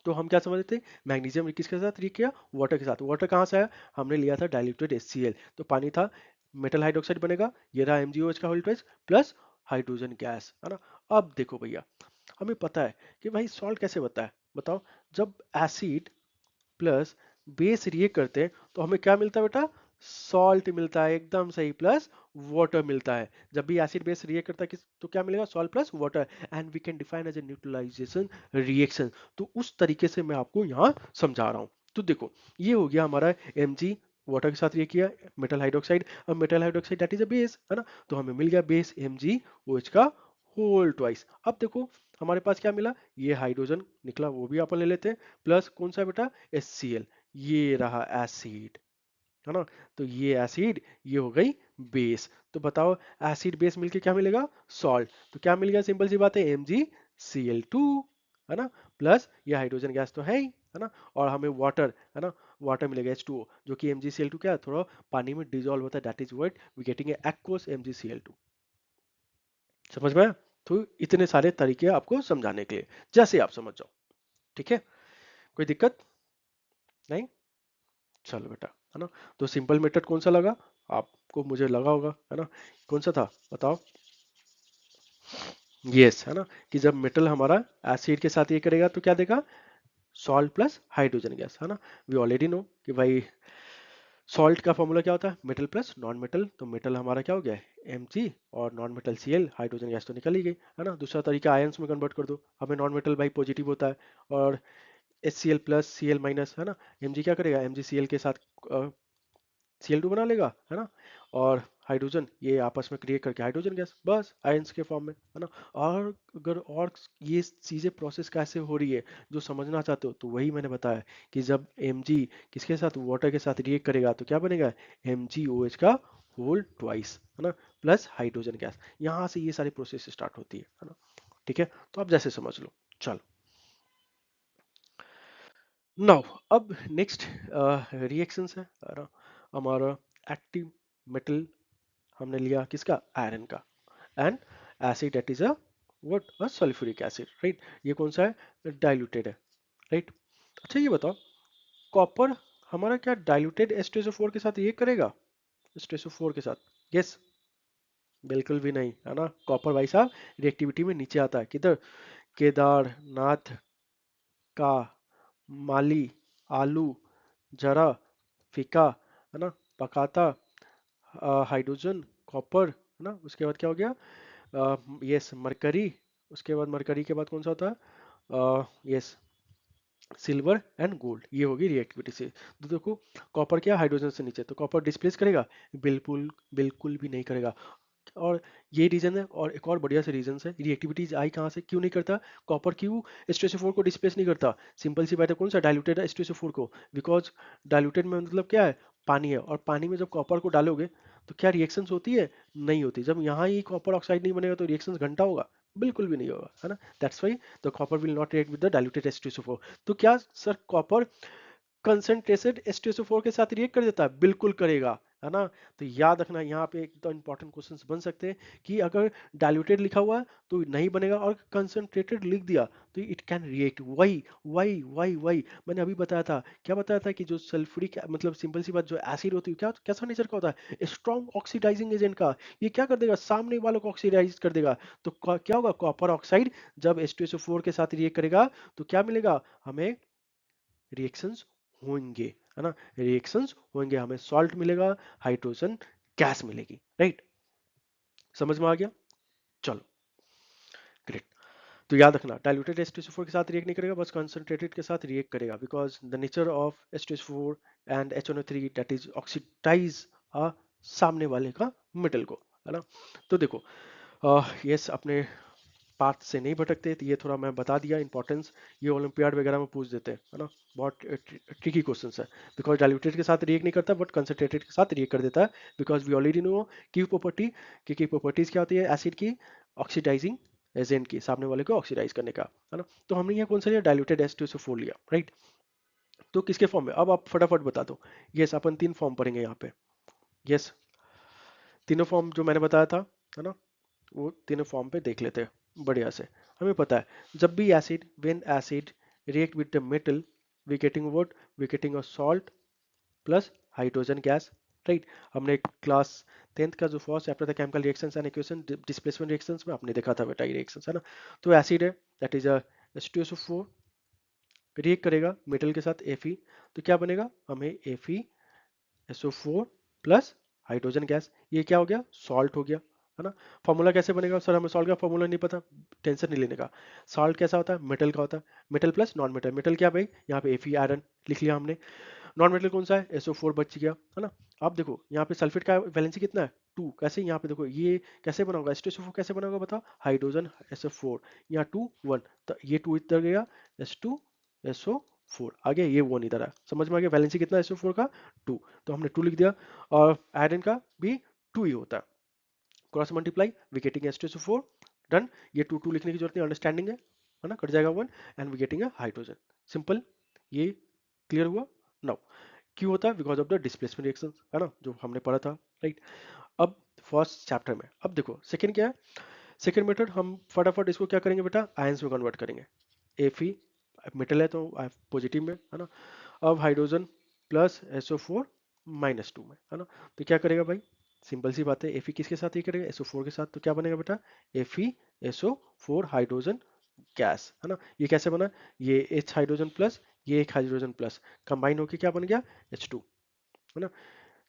तो हम क्या समझ रहे थे, मैग्नीशियम किसके साथ रिएक्ट किया, वाटर के साथ, वाटर कहाँ से आया, हमने लिया था डाइल्यूटेड HCl, तो पानी था, मेटल हाइड्रोक्साइड बनेगा, ये रहा MgOH का whole twice plus hydrogen gas, है ना। अब देखो भैया, हमें पता है कि भाई सॉल्ट कैसे बनता है, बताओ, जब एसिड प्लस बेस रिएक्ट करते हैं तो हमें क्या मिलता है बेटा, सॉल्ट मिलता है, एकदम सही, प्लस वाटर मिलता है, जब भी एसिड बेस रिएक्ट करता है तो क्या मिलेगा, salt plus water, and we can define as a neutralisation reaction. तो उस तरीके से मैं आपको यहाँ समझा रहा हूँ, तो देखो ये हो गया हमारा Mg वाटर के साथ रिएक्ट किया, मेटल हाइड्रोक्साइड, अब metal hydroxide that is a base, है ना, तो हमें मिल गया बेस MgOH का होल ट्वाइस। अब देखो हमारे पास क्या मिला, ये हाइड्रोजन निकला, वो भी अपन ले लेते हैं, प्लस कौन सा बेटा, HCl, ये रहा एसिड, है ना, तो ये एसिड, ये हो गई बेस। तो बताओ एसिड बेस मिलके क्या मिलेगा, सॉल्ट। तो क्या मिल गया, सिंपल सी बात है, MgCl2, है ना, प्लस ये हाइड्रोजन गैस तो है ही, है ना, और हमें वाटर, है ना, वाटर मिलेगा H2O, जो कि MgCl2 क्या है, थोड़ा पानी में डिजोल्व होता है, that is what we getting aqueous MgCl2। समझ में आया? तो इतने सारे तरीके आपको समझाने के लिए, जैसे आप समझ जाओ, ठीक है, कोई दिक्कत नहीं। चलो बेटा, है ना, तो सिंपल मेथड कौन सा लगा आपको, मुझे लगा होगा, है ना, कौन सा था बताओ, यस, है ना, कि जब मेटल हमारा एसिड के साथ ये करेगा तो क्या देगा, सॉल्ट प्लस हाइड्रोजन गैस, है ना, वी ऑलरेडी नो कि भाई सॉल्ट का फॉर्मूला क्या होता है, मेटल प्लस नॉन मेटल, तो मेटल हमारा क्या हो गया, Mg, और non metal Cl, hydrogen gas तो निकल ही गई, है ना। दूसरा तरीका आयंस में कन्वर्ट कर दो, हमें नॉन मेटल भाई पॉजिटिव होता है, और HCl प्लस Cl माइनस, है ना, Mg क्या करेगा, MgCl के साथ Cl2 बना लेगा, है ना, और हाइड्रोजन ये आपस में क्रिएट करके हाइड्रोजन गैस, बस आयंस के फॉर्म में, है ना। और अगर और ये चीजें प्रोसेस कैसे हो रही है जो समझना चाहते हो, तो वही मैंने बताया कि जब Mg किसके साथ, वाटर के साथ रिएक्ट करेगा तो क्या बनेगा, MgOH का होल ट्वाइस, है ना, प्लस हाइड्रोजन गैस, यहाँ से ये सारी प्रोसेस स्टार्ट होती है ना, ठीक है, तो आप जैसे समझ लो। चलो नाउ, अब नेक्स्ट रिएक्शंस है ना, हमारा एक्टिव मेटल हमने लिया किसका, आयरन का, and acid that is a what, a sulphuric acid, right, ये कौन सा है, डाइल्यूटेड है, राइट। अच्छा ये बताओ, कॉपर हमारा क्या डाइल्यूटेड H2SO4 के साथ ये करेगा, H2SO4 के साथ, यस, बिल्कुल भी नहीं, है ना, कॉपर भाई साहब रिएक्टिविटी में नीचे आता है, किधर, केदारनाथ का, माली, आलू, जरा, फीका, है ना, पकाता, हाइड्रोजन, कॉपर, है ना, उसके बाद क्या हो गया, यस मरकरी, उसके बाद मरकरी के बाद कौन सा होता है, यस सिल्वर एंड गोल्ड, ये होगी रिएक्टिविटी से। तो देखो कॉपर क्या, हाइड्रोजन से नीचे, तो कॉपर डिस्प्लेस करेगा, बिल्कुल बिल्कुल भी नहीं करेगा, और ये रीजन है, और एक और बढ़िया से रीजन है, रिएक्टिविटीज आई कहाँ से, क्यों नहीं करता कॉपर, क्यों H2SO4 को डिस्प्लेस नहीं करता, सिंपल सी बात है, कौन सा डाइल्यूटेड है H2SO4 को, बिकॉज डाइल्यूटेड में मतलब क्या है, पानी है, और पानी में जब कॉपर को डालोगे तो क्या रिएक्शंस होती है, नहीं होती, जब यहाँ ही कॉपर ऑक्साइड नहीं बनेगा तो रिएक्शंस घंटा होगा, बिल्कुल भी नहीं होगा, है ना, that's why the copper will not react with the diluted H2SO4। तो क्या सर कॉपर कंसंट्रेटेड H2SO4 के साथ रिएक्ट कर देता है, बिल्कुल करेगा, है ना। तो याद रखना यहाँ पे एक तो इंपॉर्टेंट क्वेश्चंस बन सकते हैं कि अगर डाइल्यूटेड लिखा हुआ है तो नहीं बनेगा, और कंसंट्रेटेड लिख दिया तो इट कैन रिएक्ट, वही वही वही वही मैंने अभी बताया था, क्या बताया था कि जो सल्फ्यूरिक मतलब सिंपल सी बात, जो एसिड होती है क्या कैसा नेचर का होता है, स्ट्रॉन्ग ऑक्सीडाइजिंग एजेंट का, ये क्या कर देगा, सामने वालों को ऑक्सीडाइज कर देगा, तो क्या होगा, कॉपर ऑक्साइड जब H2SO4 के साथ रिएक्ट करेगा तो क्या मिलेगा हमें, रिएक्शंस होंगे, है ना, रिएक्शंस होंगे, हमें सॉल्ट मिलेगा, हाइड्रोजन गैस मिलेगी, राइट, समझ में आ गया। चलो ग्रेट, तो याद रखना डाइल्यूटेड H2SO4 के साथ रिएक्ट नहीं करेगा, बस कंसंट्रेटेड के साथ रिएक्ट करेगा, because the nature of H2SO4 and HNO3 that is oxidise a सामने वाले का मेटल को, है ना। तो देखो यस अपने पाथ से नहीं भटकते, तो ये थोड़ा मैं बता दिया इंपॉर्टेंस, ये ओलंपियाड वगैरह में पूछ देते हैं, है ना, बहुत ट्रिकी क्वेश्चन है, बिकॉज डाइल्यूटेड के साथ रिएक्ट नहीं करता बट कंसंट्रेटेड के साथ रिएक्ट कर देता है, बिकॉज वी ऑलरेडी नो की प्रॉपर्टी, की प्रॉपर्टीज क्या होती है एसिड की, ऑक्सीडाइजिंग एजेंट की, सामने वाले को ऑक्सीडाइज करने का, है ना। तो हमने यहाँ कौन सा लिया, डाइल्यूटेड H2SO4 लिया, राइट। तो किसके फॉर्म में, अब आप फटाफट बता दो, यस अपन तीन फॉर्म पढ़ेंगे यहाँ पे, यस तीनों फॉर्म जो मैंने बताया था, है ना, वो तीनों फॉर्म पे देख लेते हैं बढ़िया से। हमें पता है जब भी acid, when acid react with the metal, we getting what, we getting a salt plus hydrogen gas, right. हमने क्लास 10th का जो फर्स्ट चैप्टर था chemical reactions and equation displacement reactions में आपने देखा था बेटा ये रिएक्शंस, है ना। तो एसिड है that is a H2SO4 react करेगा मेटल के साथ Fe, तो क्या बनेगा हमें FeSO4 प्लस हाइड्रोजन गैस, ये क्या हो गया, सॉल्ट हो गया, है ना। फॉर्मूला कैसे बनेगा, सर हमें सॉल्ट का फॉर्मूला नहीं पता, टेंशन नहीं लेने का, सॉल्ट कैसा होता है, मेटल का होता है, metal plus non metal, metal क्या भाई, यहाँ पे Fe आयरन लिख लिया हमने, नॉन मेटल कौन सा है, SO4 बच गया, है ना। अब देखो यहाँ पे सल्फेट का वैलेंसी कितना है, 2। कैसे, यहाँ पे देखो ये कैसे बना होगा, H2SO4 कैसे बना होगा बताओ, हाइड्रोजन SO4, यहाँ 2 1, तो ये 2 इधर गया, H2SO4 आ गया, ये 1 इधर है, समझ में आ गया। वैलेंसी कितना है SO4 का, 2, तो हमने 2 लिख दिया। और आयरन का भी 2 ही होता है, cross multiply, we getting H2SO4, done. ये 2 2 लिखने की जरूरत नहीं, अंडरस्टैंडिंग है ना, कट जाएगा 1, and we getting a hydrogen, simple. ये क्लियर हुआ। नाउ क्यों होता है, because of the displacement reaction, है ना, जो हमने पढ़ा था, राइट। अब फर्स्ट चैप्टर में, अब देखो सेकंड क्या है, सेकंड मेथड हम फटाफट इसको क्या करेंगे बेटा, आयंस में कन्वर्ट करेंगे। Fe मेटल है तो पॉजिटिव में, है ना। अब हाइड्रोजन प्लस SO4 -2 में, है ना। तो क्या करेगा भाई, सिंपल सी बात है, Fe किसके साथ ये करेगा, SO4 के साथ, तो क्या बनेगा बेटा, FeSO4 हाइड्रोजन गैस, है ना। ये कैसे बना, ये H हाइड्रोजन प्लस, ये एक हाइड्रोजन प्लस कंबाइन होके क्या बन गया, H2, है ना।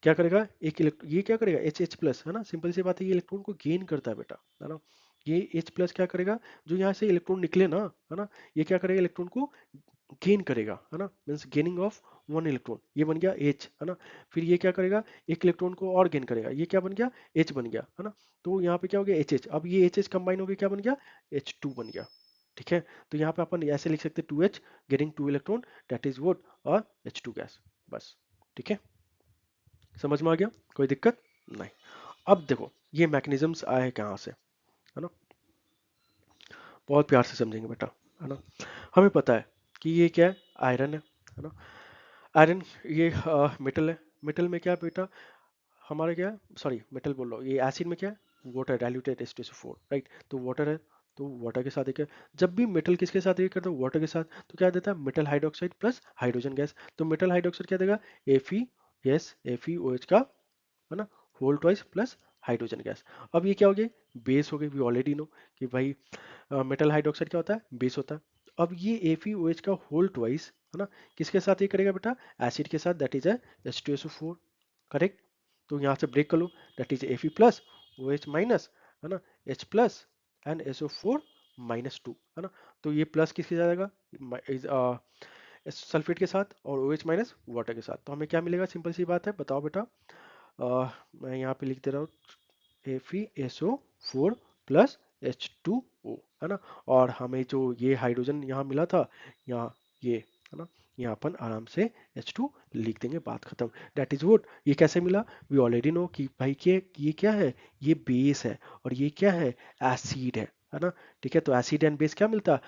क्या करेगा, एक इलेक्ट्रॉन, ये क्या करेगा, H प्लस, है ना, सिंपल सी बात है, ये इलेक्ट्रॉन को गेन करता है बेटा, है ना। ये H प्लस क्या करेगा, जो यहाँ से इलेक्ट्रॉन निकले ना, है ना, ये क्या करेगा, इलेक्ट्रॉन को गेन करेगा, है ना, मीन्स गेनिंग ऑफ 1 इलेक्ट्रॉन, ये बन गया H, है ना। फिर ये क्या करेगा, एक इलेक्ट्रॉन को और गेन करेगा, ये क्या बन गया, H बन गया, है ना। तो यहाँ पे क्या हो गया, HH, अब ये HH कंबाइन हो गया, क्या बन गया, H2 बन गया, ठीक है। तो यहाँ पे अपन ऐसे लिख सकते हैं 2H getting 2 electron, that is what, और H2 गैस, बस, ठीक है, समझ में आ गया, कोई दिक्कत नहीं। अब देखो ये मैकेनिज्म्स आए कहाँ से, है ना, बहुत प्यार से समझेंगे बेटा, है ना। हमें पता है कि ये क्या है, आयरन है ना। आयरन ये मेटल है, मेटल में क्या है बेटा, हमारा क्या है, सॉरी मेटल बोल रहा हूँ, ये एसिड में क्या है, वाटर डाइल्यूटेड H2SO4, राइट। तो वाटर है, तो वाटर के साथ एक है, जब भी मेटल किसके साथ रिएक्ट करता है, वाटर के साथ, तो क्या देता है, metal hydroxide plus hydrogen gas, तो मेटल हाइड्रोक्साइड क्या देगा, FeOH का, है ना, whole twice plus hydrogen gas. अब ये क्या हो गया, बेस हो गई, वी ऑलरेडी नो कि भाई मेटल हाइड्रोक्साइड क्या होता है, बेस होता है। अब ये FeOH का होल ट्वाइस, है ना, किसके साथ ये करेगा बेटा, एसिड के साथ, दैट इज H2SO4, करेक्ट। तो यहाँ से ब्रेक कर लो, that is Fe plus OH minus, है ना, H प्लस एंड SO4 -2, है ना। तो ये प्लस किसके साथ आएगा, सल्फेट के साथ, और OH माइनस वाटर के साथ, तो हमें क्या मिलेगा, सिंपल सी बात है, बताओ बेटा। मैं यहाँ पे लिख दे रहा हूँ FeSO4 प्लस H2O, है ना। और हमें जो ये हाइड्रोजन यहाँ मिला था, यहाँ ये, है ना, यहाँ अपन आराम से H2 लिख देंगे, बात खत्म, डेट इज वोट। ये कैसे मिला, वी ऑलरेडी नो कि भाई के ये क्या है, ये बेस है, और ये क्या है, एसिड है ना। ठीक है, तो एसिड एंड बेस क्या मिलता है,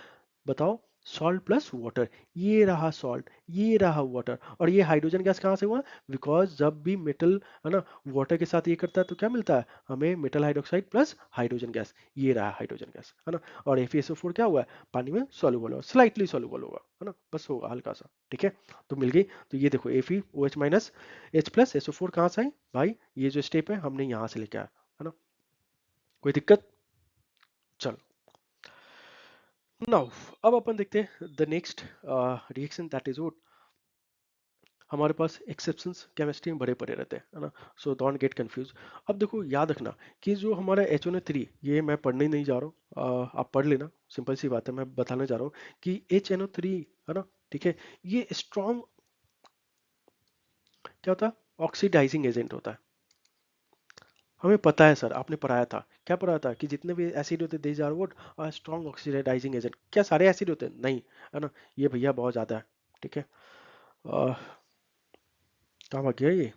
बताओ, सॉल्ट प्लस वाटर, ये रहा सॉल्ट, ये रहा वाटर, और ये हाइड्रोजन गैस कहाँ से हुआ, बिकॉज जब भी मेटल, है ना, वाटर के साथ ये करता है तो क्या मिलता है हमें, metal hydroxide plus hydrogen gas, ये रहा हाइड्रोजन गैस, है ना। और FeSO4 क्या हुआ है, पानी में सॉल्युबल होगा, स्लाइटली सॉल्युबल होगा, है ना, बस होगा हल्का सा, ठीक है। तो मिल गई, तो ये देखो FeOH minus H plus SO4 कहाँ से आई भाई, ये जो स्टेप है हमने यहाँ से लेके आया, है ना, कोई दिक्कत, चलो। नाउ अब अपन देखते हैं the next reaction, that is what, हमारे पास एक्सेप्शंस केमिस्ट्री में भरे पड़े रहते हैं, है ना, सो डोंट गेट कंफ्यूज। अब देखो याद रखना कि जो हमारा HNO3, ये मैं पढ़ने नहीं जा रहा हूँ, आप पढ़ लेना, सिंपल सी बात है, मैं बताने जा रहा हूँ कि HNO3, है ना, ठीक है, ये स्ट्रॉन्ग क्या होता है, ऑक्सीडाइजिंग एजेंट होता है। हमें पता है सर, आपने पढ़ाया था, क्या पढ़ाया था कि जितने भी एसिड होते हैं they are what, strong oxidising agent, क्या सारे एसिड होते हैं, नहीं, है ना, ये भैया बहुत ज्यादा है, ठीक है। अ, कहाँ भाग गया ये,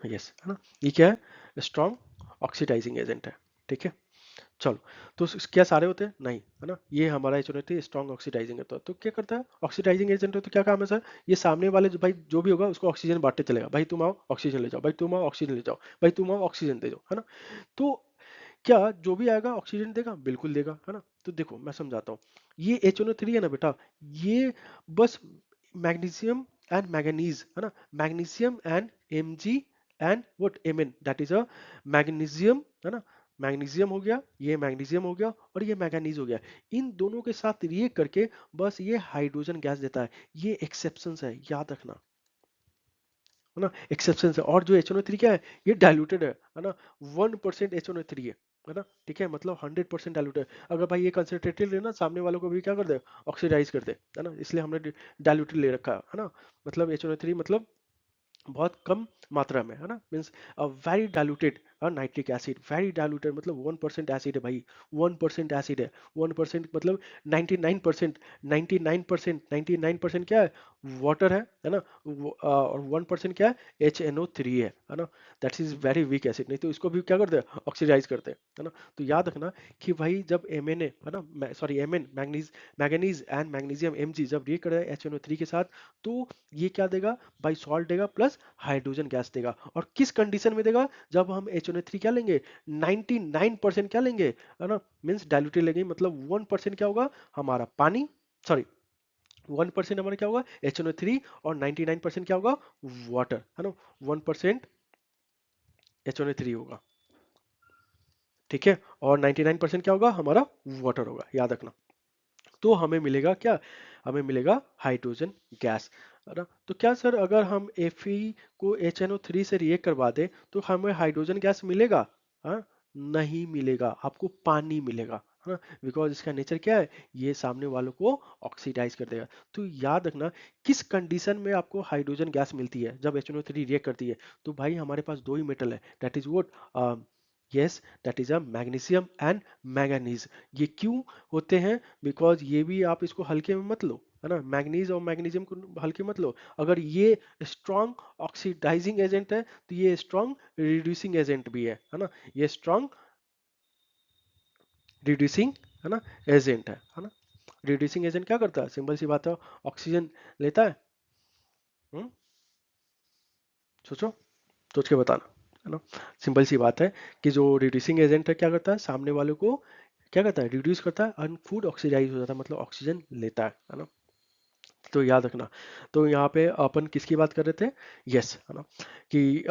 यस, है ना, ये क्या है, स्ट्रॉन्ग ऑक्सीडाइजिंग एजेंट है, ठीक है। चलो, तो क्या सारे होते हैं, नहीं, है ना, ये हमारा एच स्ट्रॉन्ग ऑक्सीडाइजिंग है, तो क्या करता है, ऑक्सीडाइजिंग एजेंट है, तो क्या काम है सर, ये सामने वाले जो भाई जो भी होगा उसको ऑक्सीजन बांटते चलेगा, भाई तुम आओ ऑक्सीजन ले जाओ, भाई तुम आओ ऑक्सीजन ले जाओ, भाई तुम आओ ऑक्सीजन दे जाओ, है ना। तो क्या जो भी आएगा ऑक्सीजन देगा, बिल्कुल देगा, है ना। तो देखो मैं समझाता हूँ, ये HNO3 है ना बेटा, ये बस मैग्नीशियम एंड मैंगनीज, है ना, magnesium and Mg and what Mn, that is a magnesium, है ना, मैग्नीशियम हो गया, ये मैग्नीशियम हो गया, और ये मैंगनीज हो गया, इन दोनों के साथ रिएक्ट करके बस ये हाइड्रोजन गैस देता है, ये एक्सेप्शन है, याद रखना, है ना, एक्सेप्शन है। और जो HNO3 क्या है, ये डाइल्यूटेड है ना, 1% HNO3 है, है ना, ठीक है, मतलब 100% डाइल्यूटेड। अगर भाई ये कंसंट्रेटेड लेना, सामने वालों को भी क्या कर दे, ऑक्सीडाइज कर दे, है ना, इसलिए हमने डाइल्यूटेड ले रखा है ना। मतलब HNO3 मतलब बहुत कम मात्रा में, है ना, means very diluted nitric acid, very diluted मतलब 1% एसिड है भाई, 1% एसिड है, 1% मतलब 99%, 99% क्या है, वाटर है ना, और 1% क्या है, HNO3 है ना। That is very weak acid, नहीं तो इसको भी क्या करते हैं, ऑक्सीडाइज करते हैं, है ना। तो याद रखना कि भाई जब MNA है ना, sorry Mn manganese, manganese and magnesium Mg जब रिएक्ट करे HNO3 के साथ, तो ये क्या देगा भाई, सॉल्ट देगा प्लस हाइड्रोजन गैस देगा। और किस कंडीशन में देगा, जब हम HNO3 क्या लेंगे, 99% क्या लेंगे, है ना, मीन्स डाइल्यूटेड लेंगे, मतलब 1% क्या होगा हमारा पानी, सॉरी 1% हमारा क्या होगा HNO3, और 99% क्या होगा वाटर, है ना, 1% HNO3 होगा, ठीक है, और 99% क्या होगा हमारा वाटर होगा, याद रखना। तो हमें मिलेगा क्या, हमें मिलेगा हाइड्रोजन गैस, है ना। तो क्या सर अगर हम Fe को HNO3 से रिएक्ट करवा दें तो हमें हाइड्रोजन गैस मिलेगा, हाँ, नहीं मिलेगा, आपको पानी मिलेगा, है ना, बिकॉज इसका नेचर क्या है, ये सामने वालों को ऑक्सीडाइज कर देगा। तो याद रखना किस कंडीशन में आपको हाइड्रोजन गैस मिलती है, जब HNO3 रिएक्ट करती है, तो भाई हमारे पास दो ही मेटल है, that is what, yes, that is a magnesium and manganese. ये क्यों होते हैं, बिकॉज ये भी आप इसको हल्के में मत लो, है ना, मैग्नीज और मैग्नीशियम को हल्के मत लो। अगर ये स्ट्रॉन्ग ऑक्सीडाइजिंग एजेंट है तो ये स्ट्रॉन्ग रिड्यूसिंग एजेंट भी है ना, ये स्ट्रॉन्ग रिड्यूसिंग, है ना, एजेंट है ना। रिड्यूसिंग एजेंट क्या करता है, सिंपल सी बात है, ऑक्सीजन लेता है। हम्म, सोचो, सोच के बताना, है ना। सिंपल सी बात है कि जो रिड्यूसिंग एजेंट है क्या करता है, सामने वालों को क्या करता है, रिड्यूस करता है, और फूड ऑक्सीडाइज हो जाता है, मतलब ऑक्सीजन लेता है ना। तो याद रखना, तो यहाँ पे अपन किसकी बात कर रहे थे, यस, है ना, कि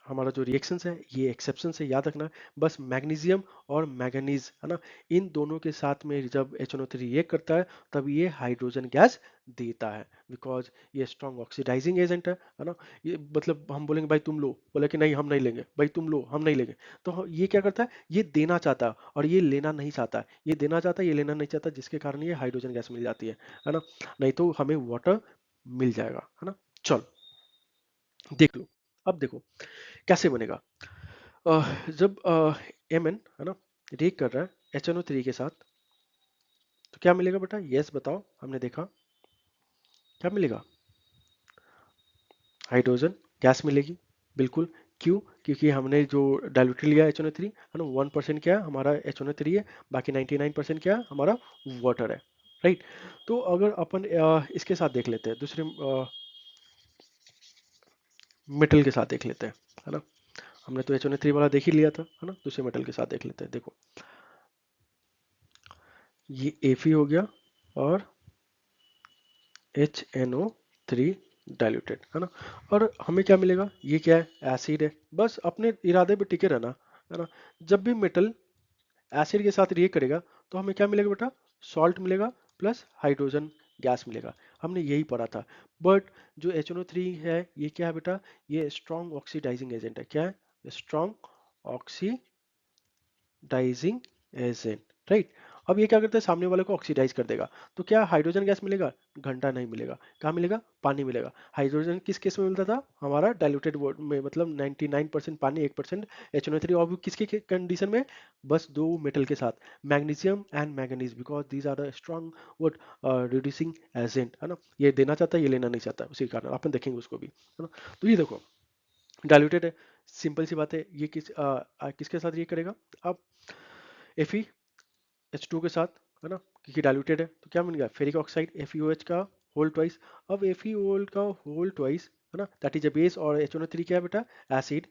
हमारा जो रिएक्शंस है ये एक्सेप्शन से, याद रखना, बस मैग्नीशियम और मैंगनीज, है ना, इन दोनों के साथ में जब HNO3 रिएक्ट करता है तब ये हाइड्रोजन गैस देता है, बिकॉज ये स्ट्रॉन्ग ऑक्सीडाइजिंग एजेंट है ना। ये मतलब हम बोलेंगे भाई तुम लो, बोले कि नहीं हम नहीं लेंगे, भाई तुम लो हम नहीं लेंगे, तो ये क्या करता है, ये देना चाहता है और ये लेना नहीं चाहता, ये देना चाहता है ये लेना नहीं चाहता, जिसके कारण ये हाइड्रोजन गैस मिल जाती है ना, नहीं तो हमें वाटर मिल जाएगा, है ना। चलो देख लो, अब देखो कैसे बनेगा। जब Mn है ना रिएक्ट कर रहा है HNO3 के साथ, तो क्या मिलेगा बेटा, यस बताओ, हमने देखा क्या मिलेगा, हाइड्रोजन गैस मिलेगी, बिल्कुल। क्यों, क्योंकि हमने जो डाइल्यूटेड लिया HNO3, है ना, 1% क्या है हमारा HNO3 है, बाकी 99% क्या है हमारा वाटर है, राइट। तो अगर अपन इसके साथ देख लेते हैं, दूसरे मेटल के साथ देख लेते हैं, है ना, हमने तो HNO3 वाला देख ही लिया था, है ना, दूसरे मेटल के साथ देख लेते हैं, देखो ये Fe हो गया, और HNO3 डाइल्यूटेड, है ना, और हमें क्या मिलेगा, ये क्या है, एसिड है, बस अपने इरादे पे टिके रहना, है ना। जब भी मेटल एसिड के साथ रिएक्ट करेगा तो हमें क्या मिलेगा बेटा, सॉल्ट मिलेगा प्लस हाइड्रोजन गैस मिलेगा, हमने यही पढ़ा था। बट जो HNO3 है ये क्या है बेटा, ये स्ट्रॉन्ग ऑक्सीडाइजिंग एजेंट है, क्या है, स्ट्रॉन्ग ऑक्सीडाइजिंग एजेंट, राइट। अब ये क्या करता है, सामने वाले को ऑक्सीडाइज कर देगा, तो क्या हाइड्रोजन गैस मिलेगा, घंटा नहीं मिलेगा, कहाँ मिलेगा, पानी मिलेगा। हाइड्रोजन किस केस में मिलता था, हमारा डाइल्यूटेड में, मतलब 99% पानी, 1% HNO3, और भी किसके कंडीशन में, बस दो मेटल के साथ, magnesium and manganese, because these are the strong what reducing agent, है ना, ये देना चाहता है ये लेना नहीं चाहता, उसी कारण अपन देखेंगे उसको भी, है ना। तो ये देखो डाइल्यूटेड है, सिंपल सी बात है, ये किसके साथ ये करेगा, अब Fe H2 के साथ, है ना, क्योंकि डाइल्यूटेड है, तो क्या बन गया, फेरिक ऑक्साइड FeOH का होल ट्वाइस। अब FeOL का होल ट्वाइस, है ना, दैट इज अ बेस, और HNO3 क्या है बेटा, एसिड।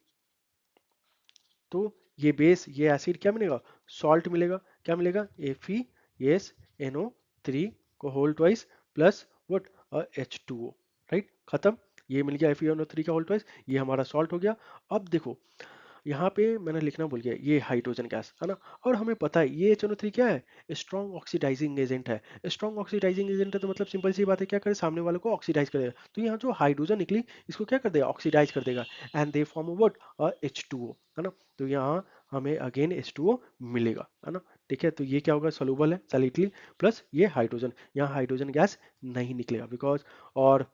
तो ये बेस ये एसिड क्या मिलेगा, सॉल्ट मिलेगा, क्या मिलेगा, FeSNO3 को whole twice plus what, H2O, right, खत्म। ये मिल गया FeNO3 का होल ट्वाइस, ये हमारा सॉल्ट हो गया। अब देखो यहाँ पे मैंने लिखना भूल गया, ये हाइड्रोजन गैस, है ना, और हमें पता है ये HNO3 क्या है, स्ट्रॉन्ग ऑक्सीडाइजिंग एजेंट है। स्ट्रॉन्ग ऑक्सीडाइजिंग एजेंट है तो मतलब सिंपल सी बात है, क्या करे, सामने वाले को ऑक्सीडाइज कर देगा, तो यहाँ जो हाइड्रोजन निकली इसको क्या कर देगा, ऑक्सीडाइज कर देगा, and they form what, H2O, है ना। तो यहाँ हमें अगेन H2O मिलेगा, है ना। ठीक है, तो ये क्या होगा, सोल्यूबल है सैलिटली, प्लस ये हाइड्रोजन, यहाँ हाइड्रोजन गैस नहीं निकलेगा बिकॉज, और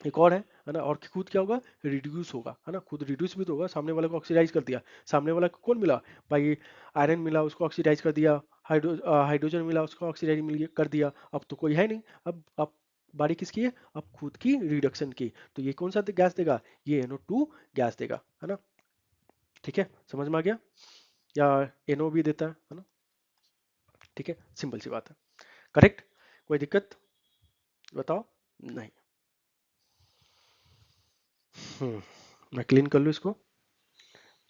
एक और है ना, और खुद क्या होगा, रिड्यूस होगा, है ना, खुद रिड्यूस भी तो होगा, सामने वाले को ऑक्सीडाइज कर दिया, सामने वाला को कौन मिला भाई, आयरन मिला, उसको ऑक्सीडाइज कर दिया, हाइड्रोजन मिला, उसको ऑक्सीडाइज मिल कर दिया, अब तो कोई है नहीं, अब बारी किसकी है, अब खुद की रिडक्शन की, तो ये कौन सा गैस देगा, ये NO2 गैस देगा, है ना। ठीक है, समझ में आ गया, या NO भी देता है ना। ठीक है, सिंपल सी बात है, करेक्ट, कोई दिक्कत बताओ, नहीं। मैं क्लीन कर लूँ इसको,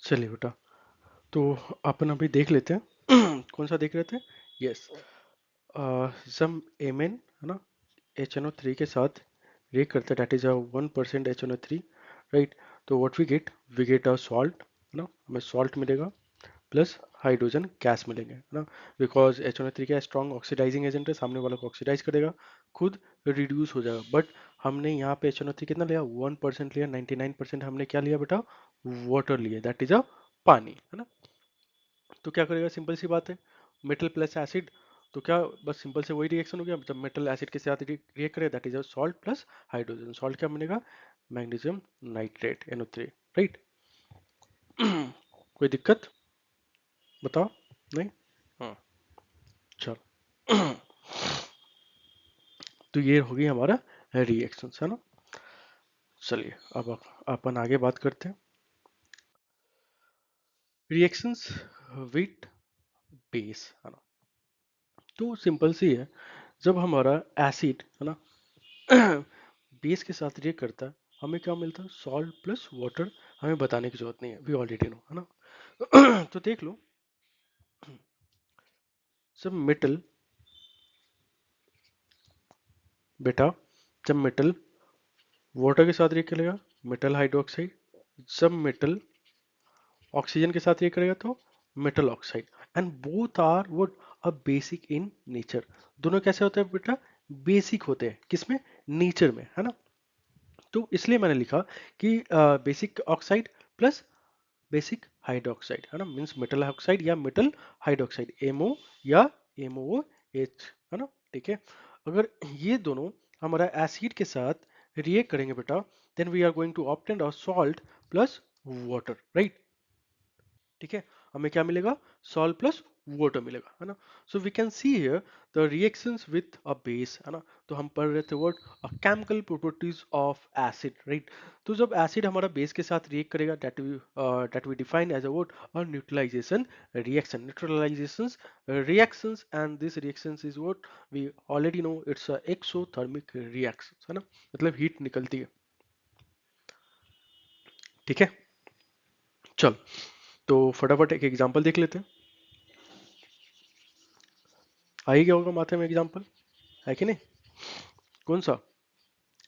चलिए बेटा, तो अपन अभी देख लेते हैं कौन सा देख रहे थे, यस, सम एमएन, है ना, HNO3 के साथ रिएक्ट करते हैं, that is a 1% HNO3, right, तो what we get a salt, है ना, हमें सॉल्ट मिलेगा, प्लस हाइड्रोजन गैस मिलेंगे, है ना, बिकॉज HNO3 क्या स्ट्रॉन्ग ऑक्सीडाइजिंग एजेंट है, सामने वाला को ऑक्सीडाइज करेगा, खुद रिड्यूस हो जाएगा, बट हमने यहाँ पे HNO3 कितना लिया, 1% लिया, 99% हमने क्या लिया बेटा, वाटर लिया, दैट इज अ पानी, है ना। तो क्या करेगा, सिंपल सी बात है, मेटल प्लस एसिड, तो क्या, बस सिंपल से वही रिएक्शन हो गया, जब मेटल एसिड के साथ रिएक्ट करे, that is a salt plus hydrogen, salt क्या बनेगा, मैग्नीशियम नाइट्रेट, NO3, राइट। कोई दिक्कत बताओ, नहीं, हाँ, चलो। तो ये होगी हमारा रिएक्शन, है ना। चलिए अब अपन आगे बात करते हैं, रिएक्शंस विथ बेस, है ना। तो सिंपल सी है, जब हमारा एसिड, है ना, बेस के साथ रिएक्ट करता है, हमें क्या मिलता है, सॉल्ट प्लस वाटर, हमें बताने की जरूरत नहीं है, वी ऑलरेडी नो, है ना। तो देख लो, जब मेटल, बेटा, जब मेटल वाटर के साथ रिएक्ट करेगा, मेटल हाइड्रोक्साइड, जब मेटल ऑक्सीजन के साथ ये करेगा तो metal oxide, and both are what, a basic in nature, दोनों कैसे होते हैं बेटा, बेसिक होते हैं, किसमें, नेचर में, है ना। तो इसलिए मैंने लिखा कि basic oxide plus basic hydroxide, है ना, मीन्स मेटल ऑक्साइड या मेटल हाइड्रोक्साइड, MO या MOH, है ना। ठीक है, अगर ये दोनों हमारा एसिड के साथ रिएक्ट करेंगे बेटा, then we are going to obtain a salt plus water, right. ठीक है, हमें क्या मिलेगा, सॉल्ट प्लस वाटर मिलेगा, है ना। So we can see here the reactions with a base, है ना। तो हम पढ़ रहे थे word chemical properties of acid, right. तो जब एसिड हमारा बेस के साथ रिएक्ट करेगा, that we define as a word a neutralization reaction, neutralizations reactions, and this reactions is what we already know, it's a exothermic reactions, है ना, मतलब heat निकलती है। ठीक है, चल, तो फटाफट एक एग्जांपल देख लेते हैं, आ ही गया होगा माथे में एग्जांपल, है कि नहीं, कौन सा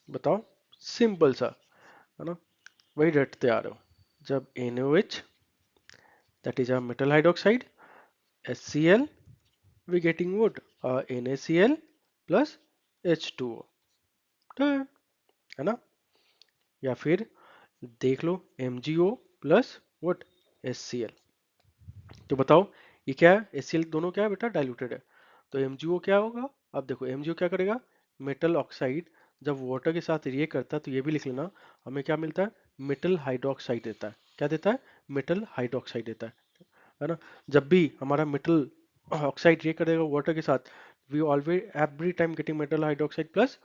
बताओ, सिंपल सा, है ना, वही रटते आ रहे हो, जब NaOH, that is a metal hydroxide, HCl, we getting what, NaCl plus H2O, Done, है ना, या फिर देख लो MgO प्लस what, HCl, तो बताओ ये क्या है, HCl दोनों क्या है बेटा, डाइल्यूटेड है, तो MgO क्या होगा, अब देखो MgO क्या करेगा, मेटल ऑक्साइड जब वाटर के साथ रिएक्ट करता है, तो ये भी लिख लेना, हमें क्या मिलता है, मेटल हाइड्रोक्साइड देता है, क्या देता है, मेटल हाइड्रोक्साइड देता है ना। जब भी हमारा मेटल ऑक्साइड रिएक्ट करेगा वाटर के साथ, we always every time getting metal hydroxide plus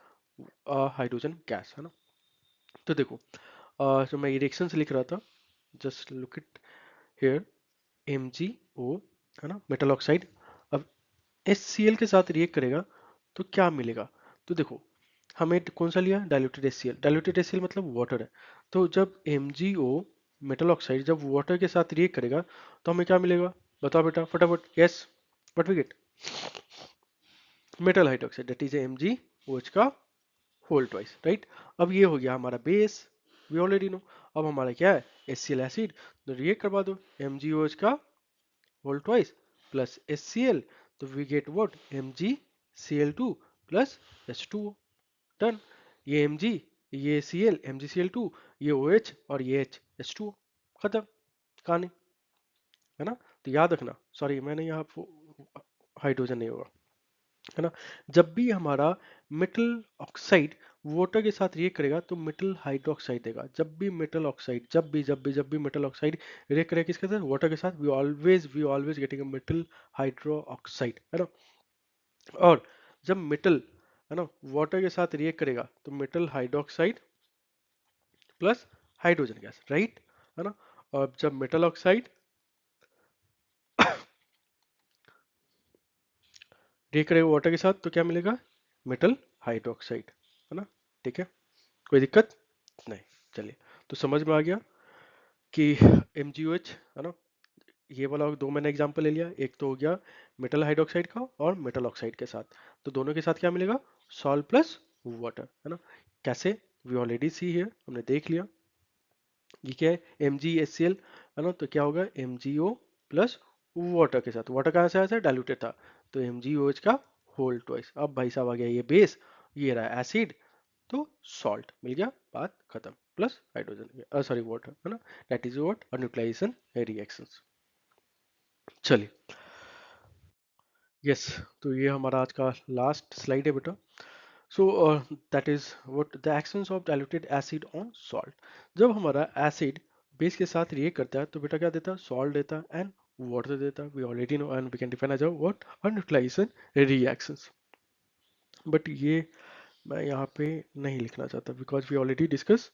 hydrogen gas, है ना। तो देखो, जो मैं रिएक्शन से लिख रहा था, just look it here, MgO, है ना, मेटल ऑक्साइड, अब HCl के साथ रिएक्ट करेगा तो क्या मिलेगा, तो देखो हमें कौन सा लिया, डाइल्यूटेड HCl, डाइल्यूटेड HCl मतलब वाटर है, तो जब MgO मेटल ऑक्साइड जब वाटर के साथ रिएक्ट करेगा, तो हमें क्या मिलेगा, बताओ बेटा फटाफट, yes, what we get, metal hydroxide, that is MgOH का होल ट्वाइस, राइट। अब ये हो गया हमारा बेस, वी ऑलरेडी नो, अब हमारा क्या है, HCl एसिड, तो रिएक्ट करवा दो MgOH का होल ट्वाइस प्लस HCl, तो we get what, MgCl2 plus H2O, done, ये Mg, ये Cl, MgCl2, ये OH और ये H, H2O, खत्म कहानी, है ना। तो याद रखना, सॉरी मैंने यहाँ हाइड्रोजन नहीं होगा, है ना। जब भी हमारा मेटल ऑक्साइड वाटर के साथ रिएक्ट करेगा तो मेटल हाइड्रोक्साइड देगा। जब भी मेटल ऑक्साइड, जब भी मेटल ऑक्साइड रिएक्ट करेगा किसके साथ, वाटर के साथ, we always getting a metal hydro oxide, है ना। और जब मेटल, है ना, वाटर के साथ रिएक्ट करेगा तो metal hydroxide plus hydrogen gas, right, है ना। और जब मेटल ऑक्साइड रिएक्ट करेगा वाटर के साथ तो क्या मिलेगा, मेटल हाइड्रोक्साइड, है ना। ठीक है, कोई दिक्कत नहीं। चलिए, तो समझ में आ गया कि MgOH, है ना, ये वाला दो मैंने एग्जांपल ले लिया, एक तो हो गया मेटल हाइड्रोक्साइड का और मेटल ऑक्साइड के साथ, तो दोनों के साथ क्या मिलेगा, सॉल्ट प्लस वाटर, है ना। कैसे, वी ऑलरेडी सी हियर, हमने देख लिया। ये क्या है, MgHCl, है ना, तो क्या होगा MgO प्लस वाटर के साथ, वाटर कहाँ से आया था, डाइल्यूटेड था, तो MgOH का होल ट्वाइस। अब भाई साहब आ गया ये बेस, ये रहा एसिड, तो सॉल्ट मिल गया, बात खत्म, प्लस हाइड्रोजन, सॉरी वाटर, है ना। That is what a neutralisation reactions. चलिए, यस, तो ये हमारा आज का लास्ट स्लाइड है बेटा। So that is what the actions of diluted acid on salt. जब हमारा एसिड बेस के साथ रिएक्ट करता है तो बेटा क्या देता है, सॉल्ट देता है एंड वाटर देता है, we already know and we can define as what a neutralisation reactions. But ये मैं यहाँ पे नहीं लिखना चाहता because we already discuss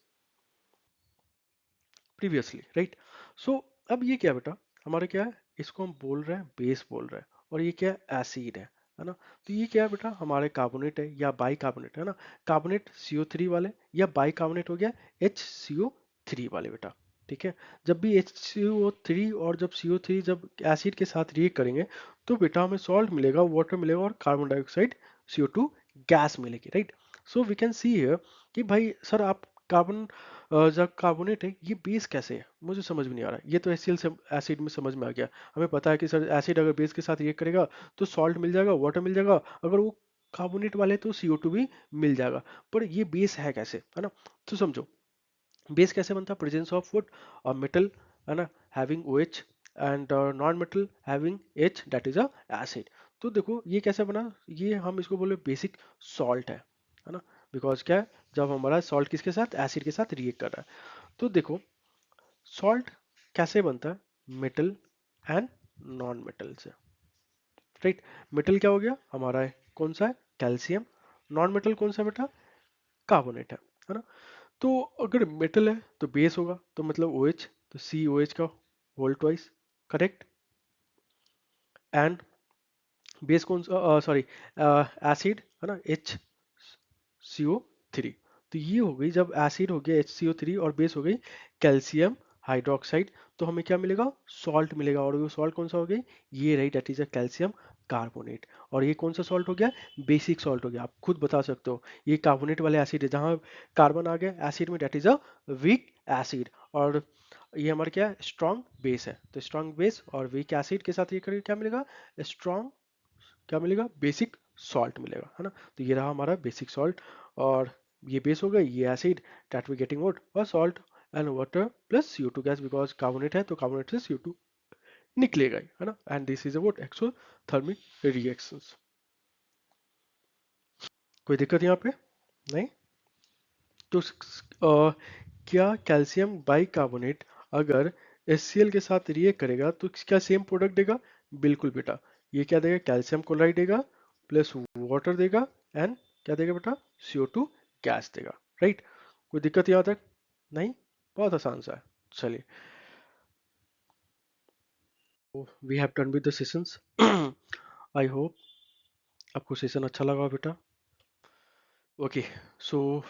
previously, right. So अब ये क्या बेटा, हमारा क्या है, इसको हम बोल रहे हैं बेस बोल रहे हैं, और ये क्या है, एसिड है ना। तो ये क्या है बेटा, हमारे कार्बोनेट है या बाई कार्बोनेट, है ना। कार्बोनेट CO3 वाले, या बाई कार्बोनेट हो गया HCO3 वाले बेटा, ठीक है। जब भी HCO3 और जब CO3 जब एसिड के साथ रिएक्ट करेंगे तो बेटा हमें सॉल्ट मिलेगा, वाटर मिलेगा और कार्बन डाइऑक्साइड CO2 गैस मिलेगी, right. So we can see here कि भाई सर आप कार्बन, जब कार्बोनेट है ये बेस कैसे है, मुझे समझ में नहीं आ रहा है। ये तो HCl से एसिड में समझ में आ गया, हमें पता है कि सर एसिड अगर बेस के साथ रिएक्ट करेगा तो सॉल्ट मिल जाएगा, वाटर मिल जाएगा, अगर वो कार्बोनेट वाले तो CO2 भी मिल जाएगा। पर ये बेस है कैसे, है ना। तो समझो बेस कैसे बनता है, प्रेजेंस ऑफ वुड और मेटल, है ना, having OH and non metal having H, that is a acid. तो देखो ये कैसे बना, ये हम इसको बोले बेसिक सॉल्ट है ना। बिकॉज क्या है, जब हमारा सॉल्ट किसके साथ, एसिड के साथ रिएक्ट कर रहा है। तो देखो सॉल्ट कैसे बनता है, मेटल एंड नॉन मेटल से, राइट। मेटल क्या हो गया हमारा है, कौन सा है, कैल्शियम। नॉन मेटल कौन सा बेटा, कार्बोनेट है ना। तो अगर मेटल है तो बेस होगा, तो मतलब OH, तो COH का whole twice, correct. And base कौन सा, सॉरी एसिड, है ना, HCO3। तो ये हो गई, जब एसिड हो गया HCO3 और बेस हो गई कैल्शियम हाइड्रोक्साइड, तो हमें क्या मिलेगा, सॉल्ट मिलेगा। और वो सॉल्ट कौन सा हो गई, ये रही, that is a calcium carbonate. और ये कौन सा सॉल्ट हो गया, बेसिक सॉल्ट हो गया। आप खुद बता सकते हो, ये कार्बोनेट वाले एसिड है, जहाँ कार्बन आ गया एसिड में, that is a weak acid. और ये हमारा क्या है, स्ट्रॉन्ग बेस है, तो स्ट्रॉन्ग बेस और वीक एसिड के साथ ये करेंगे क्या मिलेगा, स्ट्रॉन्ग, क्या मिलेगा, बेसिक सॉल्ट मिलेगा, है ना। तो ये रहा हमारा बेसिक सॉल्ट, और ये बेस हो गया, ये acid, that we getting what और salt and water plus CO2 gas, because carbonate है तो कार्बोनेट से CO2 निकलेगा ही, है ना। And this is about exothermic reactions. कोई दिक्कत यहाँ पे नहीं। तो क्या कैल्शियम बाइकार्बोनेट अगर HCl के साथ रिएक्ट करेगा तो क्या सेम प्रोडक्ट देगा, बिल्कुल बेटा। ये क्या देगा, कैल्शियम क्लोराइड देगा प्लस वाटर देगा, एंड क्या देगा बेटा, CO2 गैस देगा, राइट। कोई दिक्कत यहाँ तक नहीं, बहुत आसान सा है। चलिए, we have done with the sessions. I hope आपको सेशन अच्छा लगा बेटा। Okay, so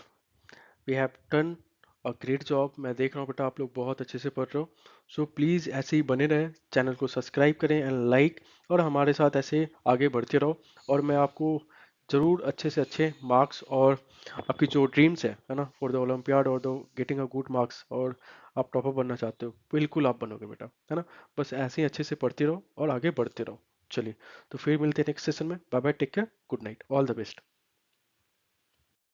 we have done a great job. मैं देख रहा हूँ बेटा आप लोग बहुत अच्छे से पढ़ रहे हो। सो प्लीज़ ऐसे ही बने रहें, चैनल को सब्सक्राइब करें एंड लाइक, और हमारे साथ ऐसे आगे बढ़ते रहो। और मैं आपको ज़रूर अच्छे से अच्छे मार्क्स, और आपकी जो ड्रीम्स है ना, फॉर द ओलंपियाड और the getting a good marks, और आप टॉपर बनना चाहते हो, बिल्कुल आप बनोगे बेटा, है ना। बस ऐसे ही अच्छे से पढ़ते रहो और आगे बढ़ते रहो। चलिए, तो फिर मिलते हैं नेक्स्ट सेशन में। Bye bye, take care, good night, all the best.